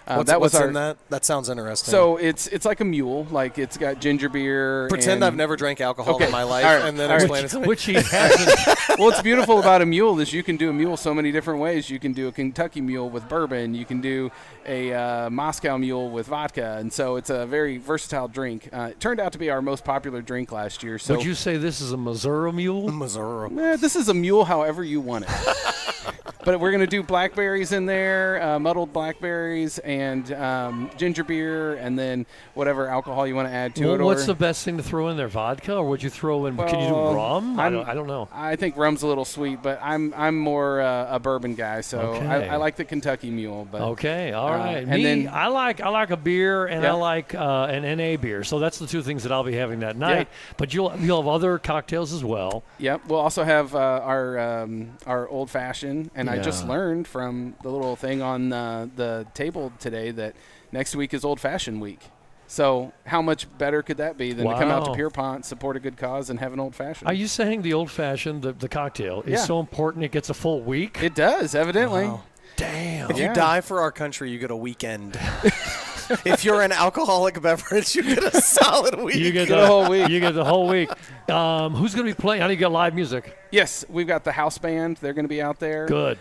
Speaker 3: What's in that? That sounds interesting.
Speaker 6: So it's like a mule. Like it's got ginger beer.
Speaker 3: Pretend
Speaker 6: and
Speaker 3: I've never drank alcohol
Speaker 6: Okay.
Speaker 3: in my life,
Speaker 6: All right.
Speaker 3: and then
Speaker 6: All right.
Speaker 3: explain it to me.
Speaker 2: Which he hasn't.
Speaker 6: Well, what's beautiful about a mule is you can do a mule so many different ways. You can do a Kentucky mule with bourbon. You can do a Moscow mule with vodka, and so it's a very versatile drink. It turned out to be our most popular drink last year. So
Speaker 2: Would you say this is a Missouri mule?
Speaker 3: Missouri.
Speaker 6: this is a mule however you want it. But we're going to do blackberries in there, muddled blackberries, and ginger beer, and then whatever alcohol you want to add to it.
Speaker 2: Well, what's
Speaker 6: or,
Speaker 2: the best thing to throw in there? Vodka, or would you throw in? Can you do
Speaker 6: Well,
Speaker 2: rum? I don't know.
Speaker 6: I think rum's a little sweet, but I'm more a bourbon guy, so
Speaker 2: Okay.
Speaker 6: I like the Kentucky mule. But
Speaker 2: Okay, all right.
Speaker 6: and
Speaker 2: Me,
Speaker 6: then-
Speaker 2: I like a beer and I
Speaker 6: Yeah.
Speaker 2: like an NA beer. So that's the two things that I'll be having that night. But you'll have other cocktails as well.
Speaker 6: Yep, we'll also have our old fashioned, and I just
Speaker 2: Yeah.
Speaker 6: learned from the little thing on the table today that next week is Old Fashioned Week. So how much better could that be than to come out to
Speaker 2: Wow.
Speaker 6: Pierpont, support a good cause, and have an old fashioned?
Speaker 2: Are you saying the old fashioned, the cocktail, is
Speaker 6: Yeah.
Speaker 2: so important it gets a full week?
Speaker 6: It does, evidently.
Speaker 3: Wow.
Speaker 2: Damn.
Speaker 3: If
Speaker 6: Yeah.
Speaker 3: you die for our country, you get a weekend. If you're an alcoholic beverage, you get a solid week.
Speaker 2: You get
Speaker 6: Get a whole week.
Speaker 2: You get the whole week. Who's going to be playing? How do you get live music?
Speaker 6: Yes, we've got the house band. They're going to be out there.
Speaker 2: Good.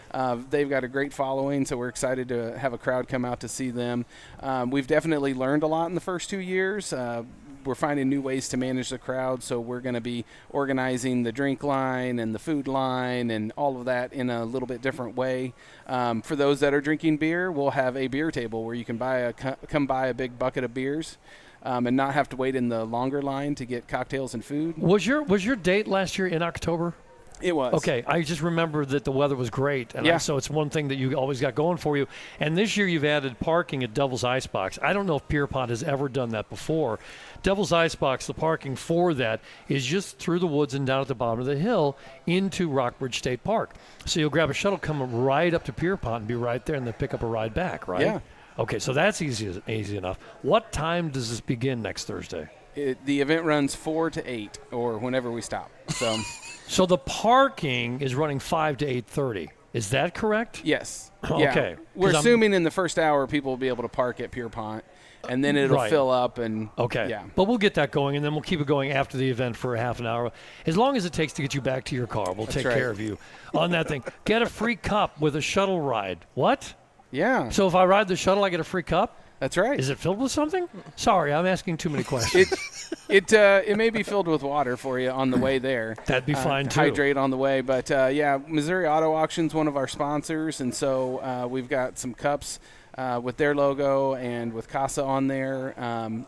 Speaker 6: They've got a great following, so we're excited to have a crowd come out to see them. We've definitely learned a lot in the first 2 years. We're finding new ways to manage the crowd, so we're going to be organizing the drink line and the food line and all of that in a little bit different way. For those that are drinking beer, we'll have a beer table where you can come buy a big bucket of beers. And not have to wait in the longer line to get cocktails and food.
Speaker 2: Was your date last year in October?
Speaker 6: It was.
Speaker 2: Okay, I just remember that the weather was great, and
Speaker 6: Yeah.
Speaker 2: so it's one thing that you always got going for you. And this year you've added parking at Devil's Icebox. I don't know if Pierpont has ever done that before. Devil's Icebox, the parking for that is just through the woods and down at the bottom of the hill into Rockbridge State Park. So you'll grab a shuttle, come right up to Pierpont, and be right there, and then pick up a ride back, right?
Speaker 6: Yeah.
Speaker 2: Okay, so that's easy enough. What time does this begin next Thursday?
Speaker 6: The event runs 4 to 8 or whenever we stop. So,
Speaker 2: So the parking is running 5 to 8:30. Is that correct?
Speaker 6: yes.
Speaker 2: Okay.
Speaker 6: Yeah. We're
Speaker 2: 'Cause I'm-
Speaker 6: assuming in the first hour people will be able to park at Pierpont, and then it'll
Speaker 2: Right.
Speaker 6: fill up. And
Speaker 2: Okay.
Speaker 6: Yeah.
Speaker 2: But we'll get that going, and then we'll keep it going after the event for a half an hour. As long as it takes to get you back to your car, we'll take
Speaker 6: right.
Speaker 2: care of you on that thing. Get a free cup with a shuttle ride. What?
Speaker 6: Yeah.
Speaker 2: So if I ride the shuttle, I get a free cup?
Speaker 6: That's right.
Speaker 2: Is it filled with something? Sorry, I'm asking too many questions.
Speaker 6: It may be filled with water for you on the way there.
Speaker 2: That'd be fine,
Speaker 6: to
Speaker 2: too.
Speaker 6: Hydrate on the way, but Missouri Auto Auction's one of our sponsors, and so we've got some cups with their logo and with Casa on there.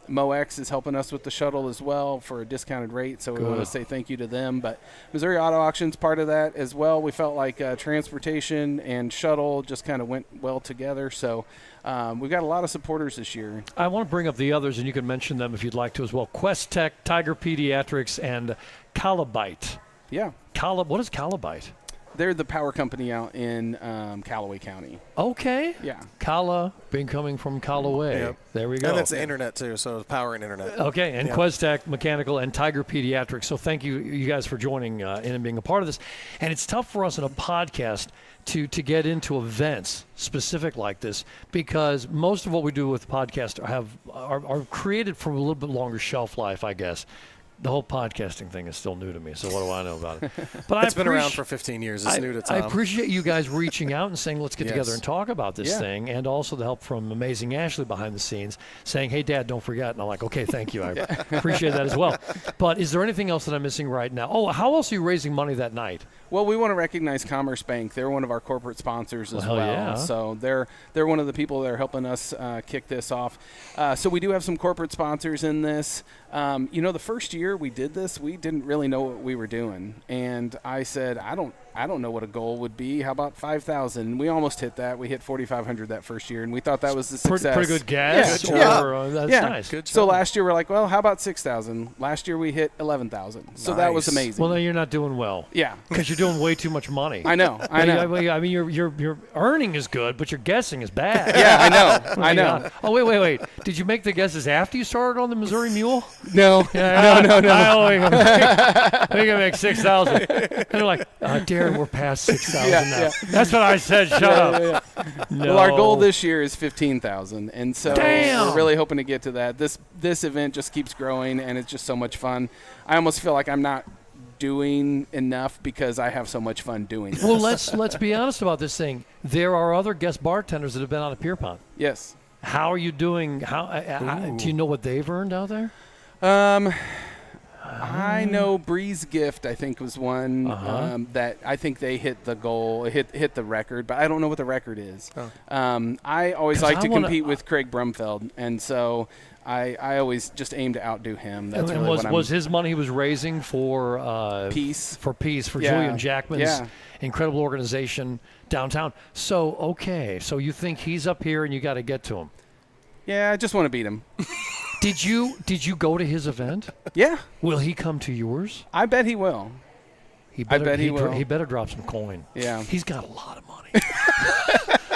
Speaker 6: MoX is helping us with the shuttle as well for a discounted rate, so we want to
Speaker 2: Good.
Speaker 6: say thank you to them. But Missouri Auto Auction's part of that as well. We felt like transportation and shuttle just kind of went well together, so we've got a lot of supporters this year.
Speaker 2: I want to bring up the others, and you can mention them if you'd like to as well. Quest Tech, Tiger Pediatrics, and Calabite.
Speaker 6: Yeah.
Speaker 2: What is Calabite?
Speaker 6: They're the power company out in Callaway County.
Speaker 2: Okay.
Speaker 6: Yeah.
Speaker 2: Kala, being coming from Callaway.
Speaker 3: Yep.
Speaker 2: There we go.
Speaker 3: And it's the internet, too, so it's power and internet.
Speaker 2: Okay, and
Speaker 3: Yeah.
Speaker 2: Questec Mechanical and Tiger Pediatrics. So thank you guys for joining in and being a part of this. And it's tough for us in a podcast to get into events specific like this because most of what we do with the podcast are created for a little bit longer shelf life, I guess. The whole podcasting thing is still new to me, so what do I know about it? But
Speaker 3: It's been around for 15 years. It's new to Tom.
Speaker 2: I appreciate you guys reaching out and saying, let's get together
Speaker 3: Yes.
Speaker 2: and talk about this thing, and also the help from Amazing Ashley behind the scenes saying, hey, Dad, don't forget. And I'm like, okay, thank you. I appreciate that as well. But is there anything else that I'm missing right now? Oh, how else are you raising money that night?
Speaker 6: Well, we want to recognize Commerce Bank. They're one of our corporate sponsors as well.
Speaker 2: Yeah.
Speaker 6: So they're one of the people that are helping us kick this off. So we do have some corporate sponsors in this. The first year we did this, we didn't really know what we were doing, and I said, I don't know what a goal would be. How about 5,000? We almost hit that. We hit 4,500 that first year, and we thought that was the success.
Speaker 2: Pretty good guess.
Speaker 6: Yeah.
Speaker 2: That's
Speaker 6: Yeah.
Speaker 2: nice.
Speaker 3: Good
Speaker 6: So
Speaker 3: job.
Speaker 6: last year we're like, well, how about 6,000? Last year we hit 11,000. So that was
Speaker 3: Nice.
Speaker 6: amazing.
Speaker 2: Well, then you're not doing well
Speaker 6: yeah,
Speaker 2: because you're doing way too much money.
Speaker 6: I know.
Speaker 2: I mean, your earning is good, but your guessing is bad.
Speaker 6: Yeah, I know.
Speaker 2: Oh,
Speaker 6: I
Speaker 2: my
Speaker 6: know.
Speaker 2: God. Oh, wait. Did you make the guesses after you started on the Missouri Mule?
Speaker 6: No.
Speaker 2: No. I think I make 6,000. And they're like, Darren, we're past 6,000
Speaker 6: Yeah,
Speaker 2: now.
Speaker 6: yeah.
Speaker 2: That's what I said. Shut up. No.
Speaker 6: Well, our goal this year is 15,000, and so
Speaker 2: Damn.
Speaker 6: we're really hoping to get to that. This event just keeps growing, and it's just so much fun. I almost feel like I'm not doing enough because I have so much fun doing this.
Speaker 2: Well, let's be honest about this thing. There are other guest bartenders that have been on a Pier Pond.
Speaker 6: Yes.
Speaker 2: How are you doing? Do you know what they've earned out there?
Speaker 6: I know Breeze Gift, I think, was one that I think they hit the goal, hit the record, but I don't know what the record is. I always
Speaker 2: 'Cause
Speaker 6: like
Speaker 2: I
Speaker 6: to
Speaker 2: wanna-
Speaker 6: compete with Craig Brumfeld, and so I always just aim to outdo him. That's
Speaker 2: And
Speaker 6: really what I'm.
Speaker 2: was his money he was raising for
Speaker 6: Peace.
Speaker 2: for
Speaker 6: Yeah.
Speaker 2: Julian Jackman's
Speaker 6: Yeah.
Speaker 2: incredible organization downtown. So you think he's up here and you got to get to him?
Speaker 6: Yeah, I just want to beat him.
Speaker 2: Did you go to his event?
Speaker 6: Yeah,
Speaker 2: Will he come to yours?
Speaker 6: I bet he will.
Speaker 2: He better,
Speaker 6: bet he will.
Speaker 2: He better drop some coin.
Speaker 6: Yeah.
Speaker 2: He's got a lot of money.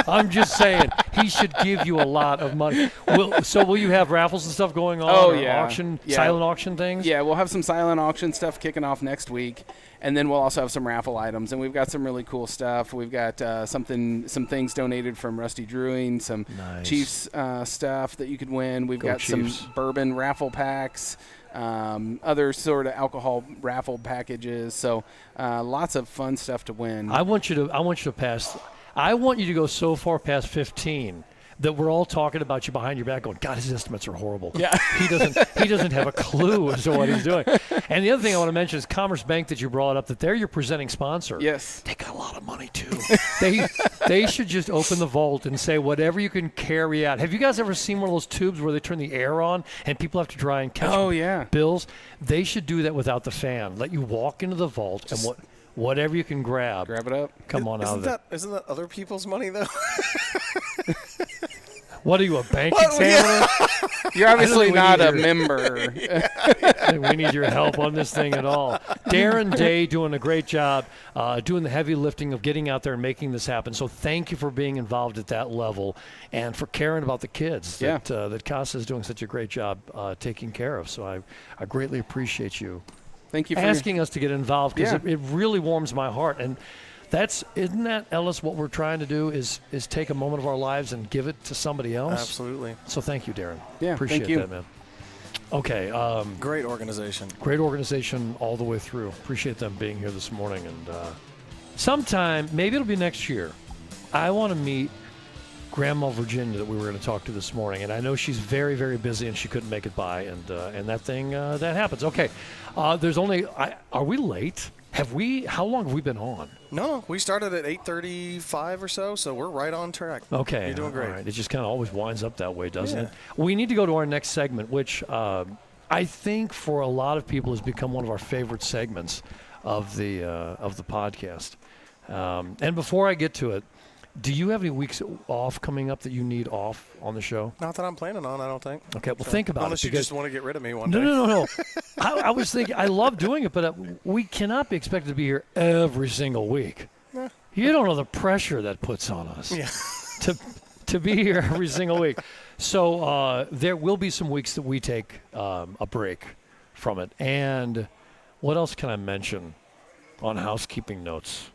Speaker 2: I'm just saying, he should give you a lot of money. Will you have raffles and stuff going on?
Speaker 6: Oh,
Speaker 2: or
Speaker 6: yeah.
Speaker 2: Auction,
Speaker 6: Yeah.
Speaker 2: silent auction things?
Speaker 6: Yeah, we'll have some silent auction stuff kicking off next week, and then we'll also have some raffle items, and we've got some really cool stuff. We've got some things donated from Rusty Drewing, some
Speaker 2: Nice.
Speaker 6: Chiefs stuff that you could win. We've
Speaker 2: Go
Speaker 6: got
Speaker 2: Chiefs.
Speaker 6: some bourbon raffle packs, other sort of alcohol raffle packages. So lots of fun stuff to win.
Speaker 2: I want you to pass. I want you to go so far past 15 that we're all talking about you behind your back, going, "God, his estimates are horrible."
Speaker 6: Yeah.
Speaker 2: he doesn't have a clue as to what he's doing. And the other thing I want to mention is Commerce Bank that you brought up. That they're your presenting sponsor.
Speaker 6: Yes.
Speaker 2: They got a lot of money too. they should just open the vault and say whatever you can carry out. Have you guys ever seen one of those tubes where they turn the air on and people have to try and catch
Speaker 6: Oh, yeah.
Speaker 2: bills? They should do that without the fan. Let you walk into the vault and whatever you can grab
Speaker 6: Grab it up.
Speaker 2: come on out of there.
Speaker 3: Isn't that other people's money, though?
Speaker 2: What are you, a bank examiner?
Speaker 6: You're obviously
Speaker 2: we
Speaker 6: not
Speaker 2: need
Speaker 6: a
Speaker 2: your-
Speaker 6: member.
Speaker 2: We need your help on this thing at all. Darren Day doing a great job, doing the heavy lifting of getting out there and making this happen. So thank you for being involved at that level and for caring about the kids that Casa is doing such a great job taking care of. So I greatly appreciate you
Speaker 6: Thank you for
Speaker 2: asking us to get involved because
Speaker 6: Yeah.
Speaker 2: it really warms my heart. And isn't that, Ellis, what we're trying to do is take a moment of our lives and give it to somebody else?
Speaker 3: Absolutely.
Speaker 2: So thank you, Darren.
Speaker 6: Yeah,
Speaker 2: Appreciate
Speaker 6: thank you.
Speaker 2: that, man. Okay.
Speaker 3: Great organization.
Speaker 2: Great organization all the way through. Appreciate them being here this morning. And sometime, maybe it'll be next year, I want to meet Grandma Virginia that we were going to talk to this morning. And I know she's very, very busy and she couldn't make it by. And that thing, that happens. Okay. There's only, are we late? How long have we been on?
Speaker 3: No, we started at 8:35 or so we're right on track.
Speaker 2: Okay.
Speaker 3: You're doing great.
Speaker 2: All right. It just kind of always winds up that way, doesn't
Speaker 3: Yeah.
Speaker 2: it? We need to go to our next segment, which I think for a lot of people has become one of our favorite segments of the podcast. And before I get to it, do you have any weeks off coming up that you need off on the show?
Speaker 3: Not that I'm planning on, I don't think.
Speaker 2: Okay, well, think about
Speaker 3: Unless
Speaker 2: it.
Speaker 3: you just want to get rid of me one
Speaker 2: No,
Speaker 3: day.
Speaker 2: no. I was thinking, I love doing it, but we cannot be expected to be here every single week. You don't know the pressure that puts on us
Speaker 3: Yeah.
Speaker 2: to be here every single week. So there will be some weeks that we take a break from it. And what else can I mention on housekeeping notes?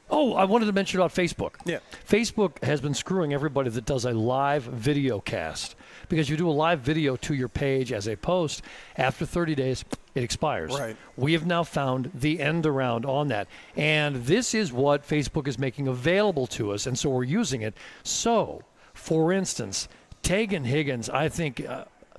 Speaker 2: Oh, I wanted to mention about Facebook.
Speaker 3: Yeah.
Speaker 2: Facebook has been screwing everybody that does a live video cast, because you do a live video to your page as a post. After 30 days, it expires.
Speaker 3: Right.
Speaker 2: We have now found the end around on that. And this is what Facebook is making available to us, and so we're using it. So, for instance, Tegan Higgins, I think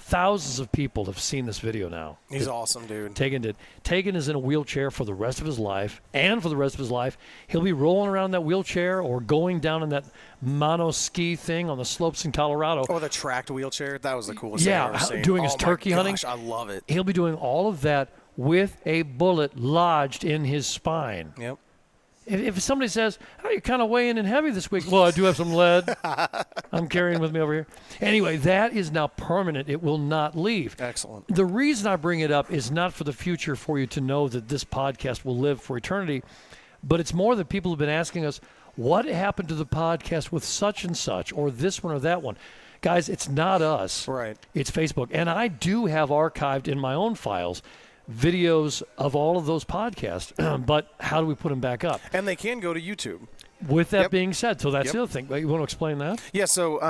Speaker 2: thousands of people have seen this video now.
Speaker 3: He's awesome, dude.
Speaker 2: Tegan did. Tegan is in a wheelchair for the rest of his life, and for the rest of his life, he'll be rolling around in that wheelchair or going down in that mono ski thing on the slopes in Colorado.
Speaker 3: Oh, the tracked wheelchair. That was the coolest thing I've ever seen.
Speaker 2: Doing his turkey hunting.
Speaker 3: I love it.
Speaker 2: He'll be doing all of that with a bullet lodged in his spine.
Speaker 3: Yep.
Speaker 2: If somebody says, "Oh, you're kind of weighing in heavy this week," well, I do have some lead I'm carrying with me over here. Anyway, that is now permanent. It will not leave.
Speaker 3: Excellent.
Speaker 2: The reason I bring it up is not for the future for you to know that this podcast will live for eternity, but it's more that people have been asking us, what happened to the podcast with such and such, or this one or that one? Guys, it's not us.
Speaker 3: Right.
Speaker 2: It's Facebook. And I do have archived in my own files videos of all of those podcasts, but how do we put them back up?
Speaker 3: And they can go to YouTube.
Speaker 2: With that
Speaker 3: Yep.
Speaker 2: being said, so that's
Speaker 3: Yep.
Speaker 2: the other thing. You want to explain that?
Speaker 3: Yeah, so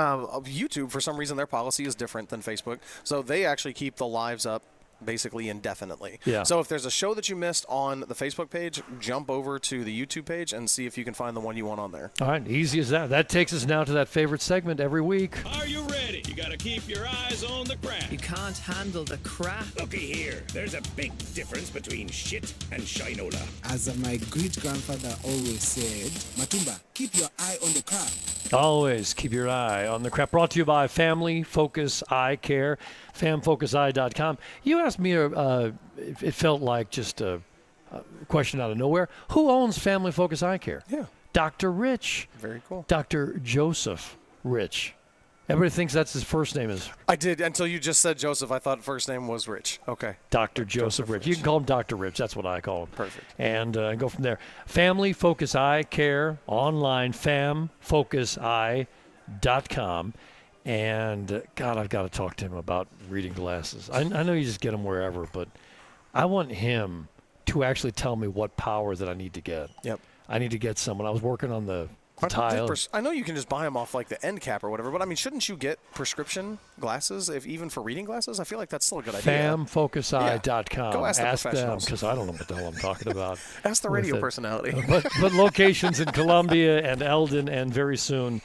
Speaker 3: YouTube, for some reason, their policy is different than Facebook. So they actually keep the lives up basically indefinitely.
Speaker 2: Yeah.
Speaker 3: So if there's a show that you missed on the Facebook page, jump over to the YouTube page and see if you can find the one you want on there.
Speaker 2: All right, easy as that. That takes us now to that favorite segment every week.
Speaker 7: Are you ready? You gotta keep your eyes on the crap.
Speaker 8: You can't handle the crap.
Speaker 7: Looky here, there's a big difference between shit and shinola.
Speaker 9: As my great-grandfather always said, Matumba, keep your eye on the crap.
Speaker 2: Always keep your eye on the crap. Brought to you by Family Focus Eye Care, famfocuseye.com. You asked me, it felt like just a question out of nowhere. Who owns Family Focus Eye Care?
Speaker 3: Yeah.
Speaker 2: Dr. Rich.
Speaker 3: Very cool.
Speaker 2: Dr. Joseph Rich. Everybody thinks that's his first name is
Speaker 3: I did, until you just said Joseph. I thought first name was Rich. Okay.
Speaker 2: Dr. Joseph Rich. You can call him Dr. Rich. That's what I call him.
Speaker 3: Perfect.
Speaker 2: And go from there. Family Focus Eye Care online, famfocuseye.com. And, God, I've got to talk to him about reading glasses. I know you just get them wherever, but I want him to actually tell me what power that I need to get.
Speaker 3: Yep.
Speaker 2: I need to get some. When I was working on the tile.
Speaker 3: I know you can just buy them off like the end cap or whatever, but I mean, shouldn't you get prescription glasses, if even for reading glasses? I feel like that's still a good idea.
Speaker 2: famfocuseye.com.
Speaker 3: Go ask the
Speaker 2: them,
Speaker 3: professionals.
Speaker 2: because I don't know what the hell I'm talking about.
Speaker 3: Ask the
Speaker 2: with
Speaker 3: radio
Speaker 2: it.
Speaker 3: personality.
Speaker 2: But locations in Columbia and Eldon, and very soon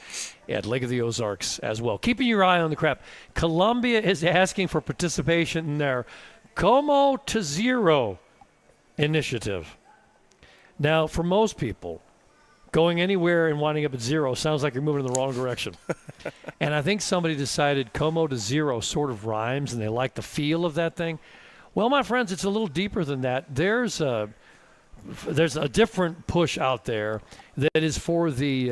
Speaker 2: at Lake of the Ozarks as well. Keeping your eye on the crap. Columbia is asking for participation in their Como to Zero initiative. Now, for most people, going anywhere and winding up at zero sounds like you're moving in the wrong direction. And I think somebody decided Como to Zero sort of rhymes, and they like the feel of that thing. Well, my friends, it's a little deeper than that. There's a different push out there that is for the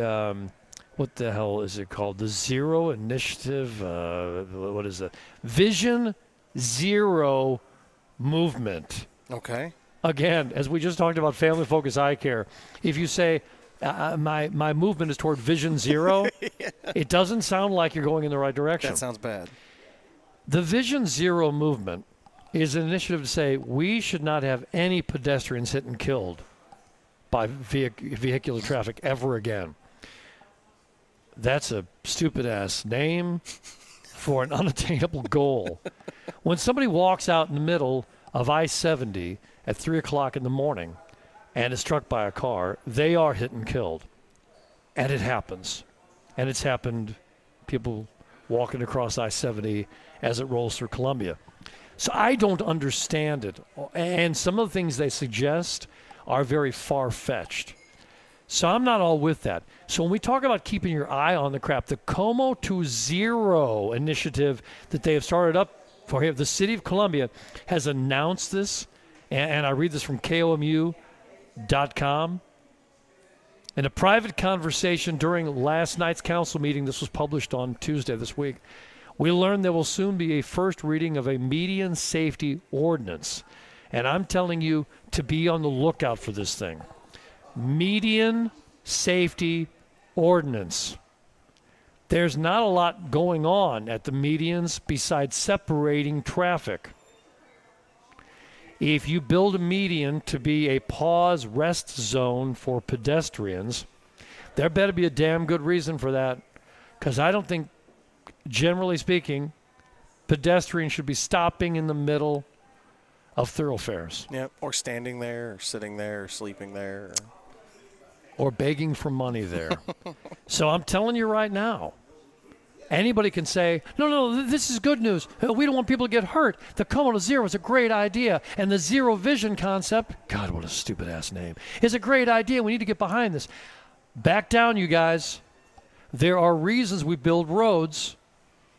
Speaker 2: what the hell is it called? The Zero Initiative. What is it? Vision Zero movement.
Speaker 3: Okay.
Speaker 2: Again, as we just talked about Family Focus Eye Care, if you say my movement is toward Vision Zero, it doesn't sound like you're going in the right direction.
Speaker 3: That sounds bad.
Speaker 2: The Vision Zero movement is an initiative to say we should not have any pedestrians hit and killed by vehicular traffic ever again. That's a stupid-ass name for an unattainable goal. When somebody walks out in the middle of I-70 at 3 o'clock in the morning and is struck by a car, they are hit and killed. And it happens. And it's happened, people walking across I-70 as it rolls through Columbia. So I don't understand it. And some of the things they suggest are very far-fetched. So I'm not all with that. So when we talk about keeping your eye on the crap, the Como to Zero initiative that they have started up for here, the city of Columbia has announced this, and I read this from KOMU.com. In a private conversation during last night's council meeting, this was published on Tuesday this week, we learned there will soon be a first reading of a median safety ordinance. And I'm telling you to be on the lookout for this thing. Median safety ordinance. There's not a lot going on at the medians besides separating traffic. if you build a median to be a pause rest zone for pedestrians, there better be a damn good reason for that, because I don't think, generally speaking, pedestrians should be stopping in the middle of thoroughfares.
Speaker 3: Yeah, or standing there, or sitting there, or sleeping there.
Speaker 2: Or begging for money there. So I'm telling you right now, anybody can say, no, this is good news. We don't want people to get hurt. The Como to Zero is a great idea. And the Zero Vision concept, God, what a stupid-ass name, is a great idea. We need to get behind this. Back down, you guys. There are reasons we build roads,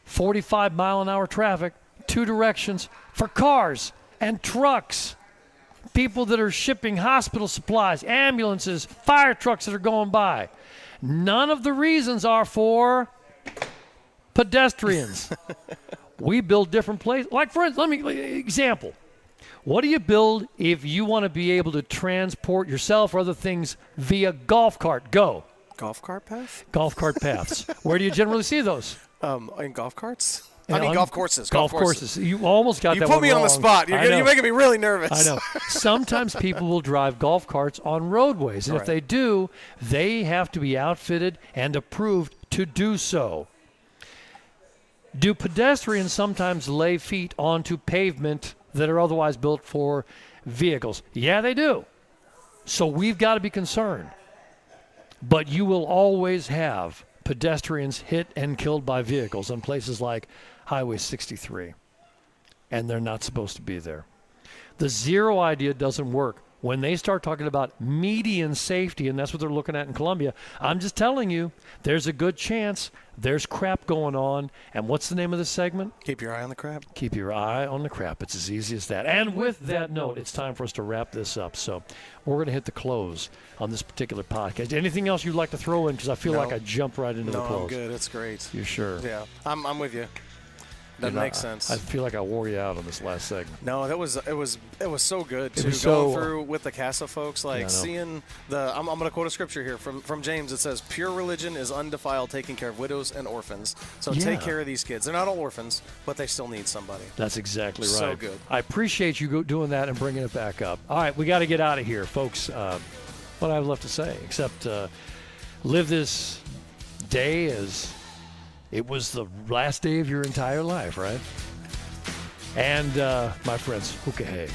Speaker 2: 45-mile-an-hour traffic, 2 directions, for cars and trucks. People that are shipping hospital supplies, ambulances, fire trucks that are going by. None of the reasons are for pedestrians. We build different places. Like, for instance, example. What do you build if you want to be able to transport yourself or other things via golf cart? Go.
Speaker 3: Golf cart path?
Speaker 2: Golf cart paths. Where do you generally see those?
Speaker 3: In golf carts?
Speaker 2: On
Speaker 3: golf courses.
Speaker 2: Golf courses. You almost got that one
Speaker 3: wrong. You put me on the spot. You're making me really nervous.
Speaker 2: I know. Sometimes people will drive golf carts on roadways, and if they do, they have to be outfitted and approved to do so. Do pedestrians sometimes lay feet onto pavement that are otherwise built for vehicles? Yeah, they do. So we've got to be concerned. But you will always have pedestrians hit and killed by vehicles on places like Highway 63, and they're not supposed to be there. The zero idea doesn't work. When they start talking about median safety, and that's what they're looking at in Columbia, I'm just telling you, there's a good chance there's crap going on. And what's the name of this segment?
Speaker 3: Keep your eye on the crap.
Speaker 2: Keep your eye on the crap. It's as easy as that. And with that note, it's time for us to wrap this up. So we're going to hit the close on this particular podcast. Anything else you'd like to throw in? Because I feel like I jumped right into the close.
Speaker 3: No, I'm good. It's great.
Speaker 2: You sure?
Speaker 3: Yeah, I'm with you. That makes sense.
Speaker 2: I feel like I wore you out on this last segment.
Speaker 3: No, it was so good too.
Speaker 2: Going
Speaker 3: through with the CASA folks, like seeing the. I'm going to quote a scripture here from James. It says, "Pure religion is undefiled, taking care of widows and orphans." So take care of these kids. They're not all orphans, but they still need somebody.
Speaker 2: That's exactly right.
Speaker 3: So good.
Speaker 2: I appreciate you doing that and bringing it back up. All right, we got to get out of here, folks. What do I have left to say except live this day as it was the last day of your entire life, right? And my friends, hookah hey.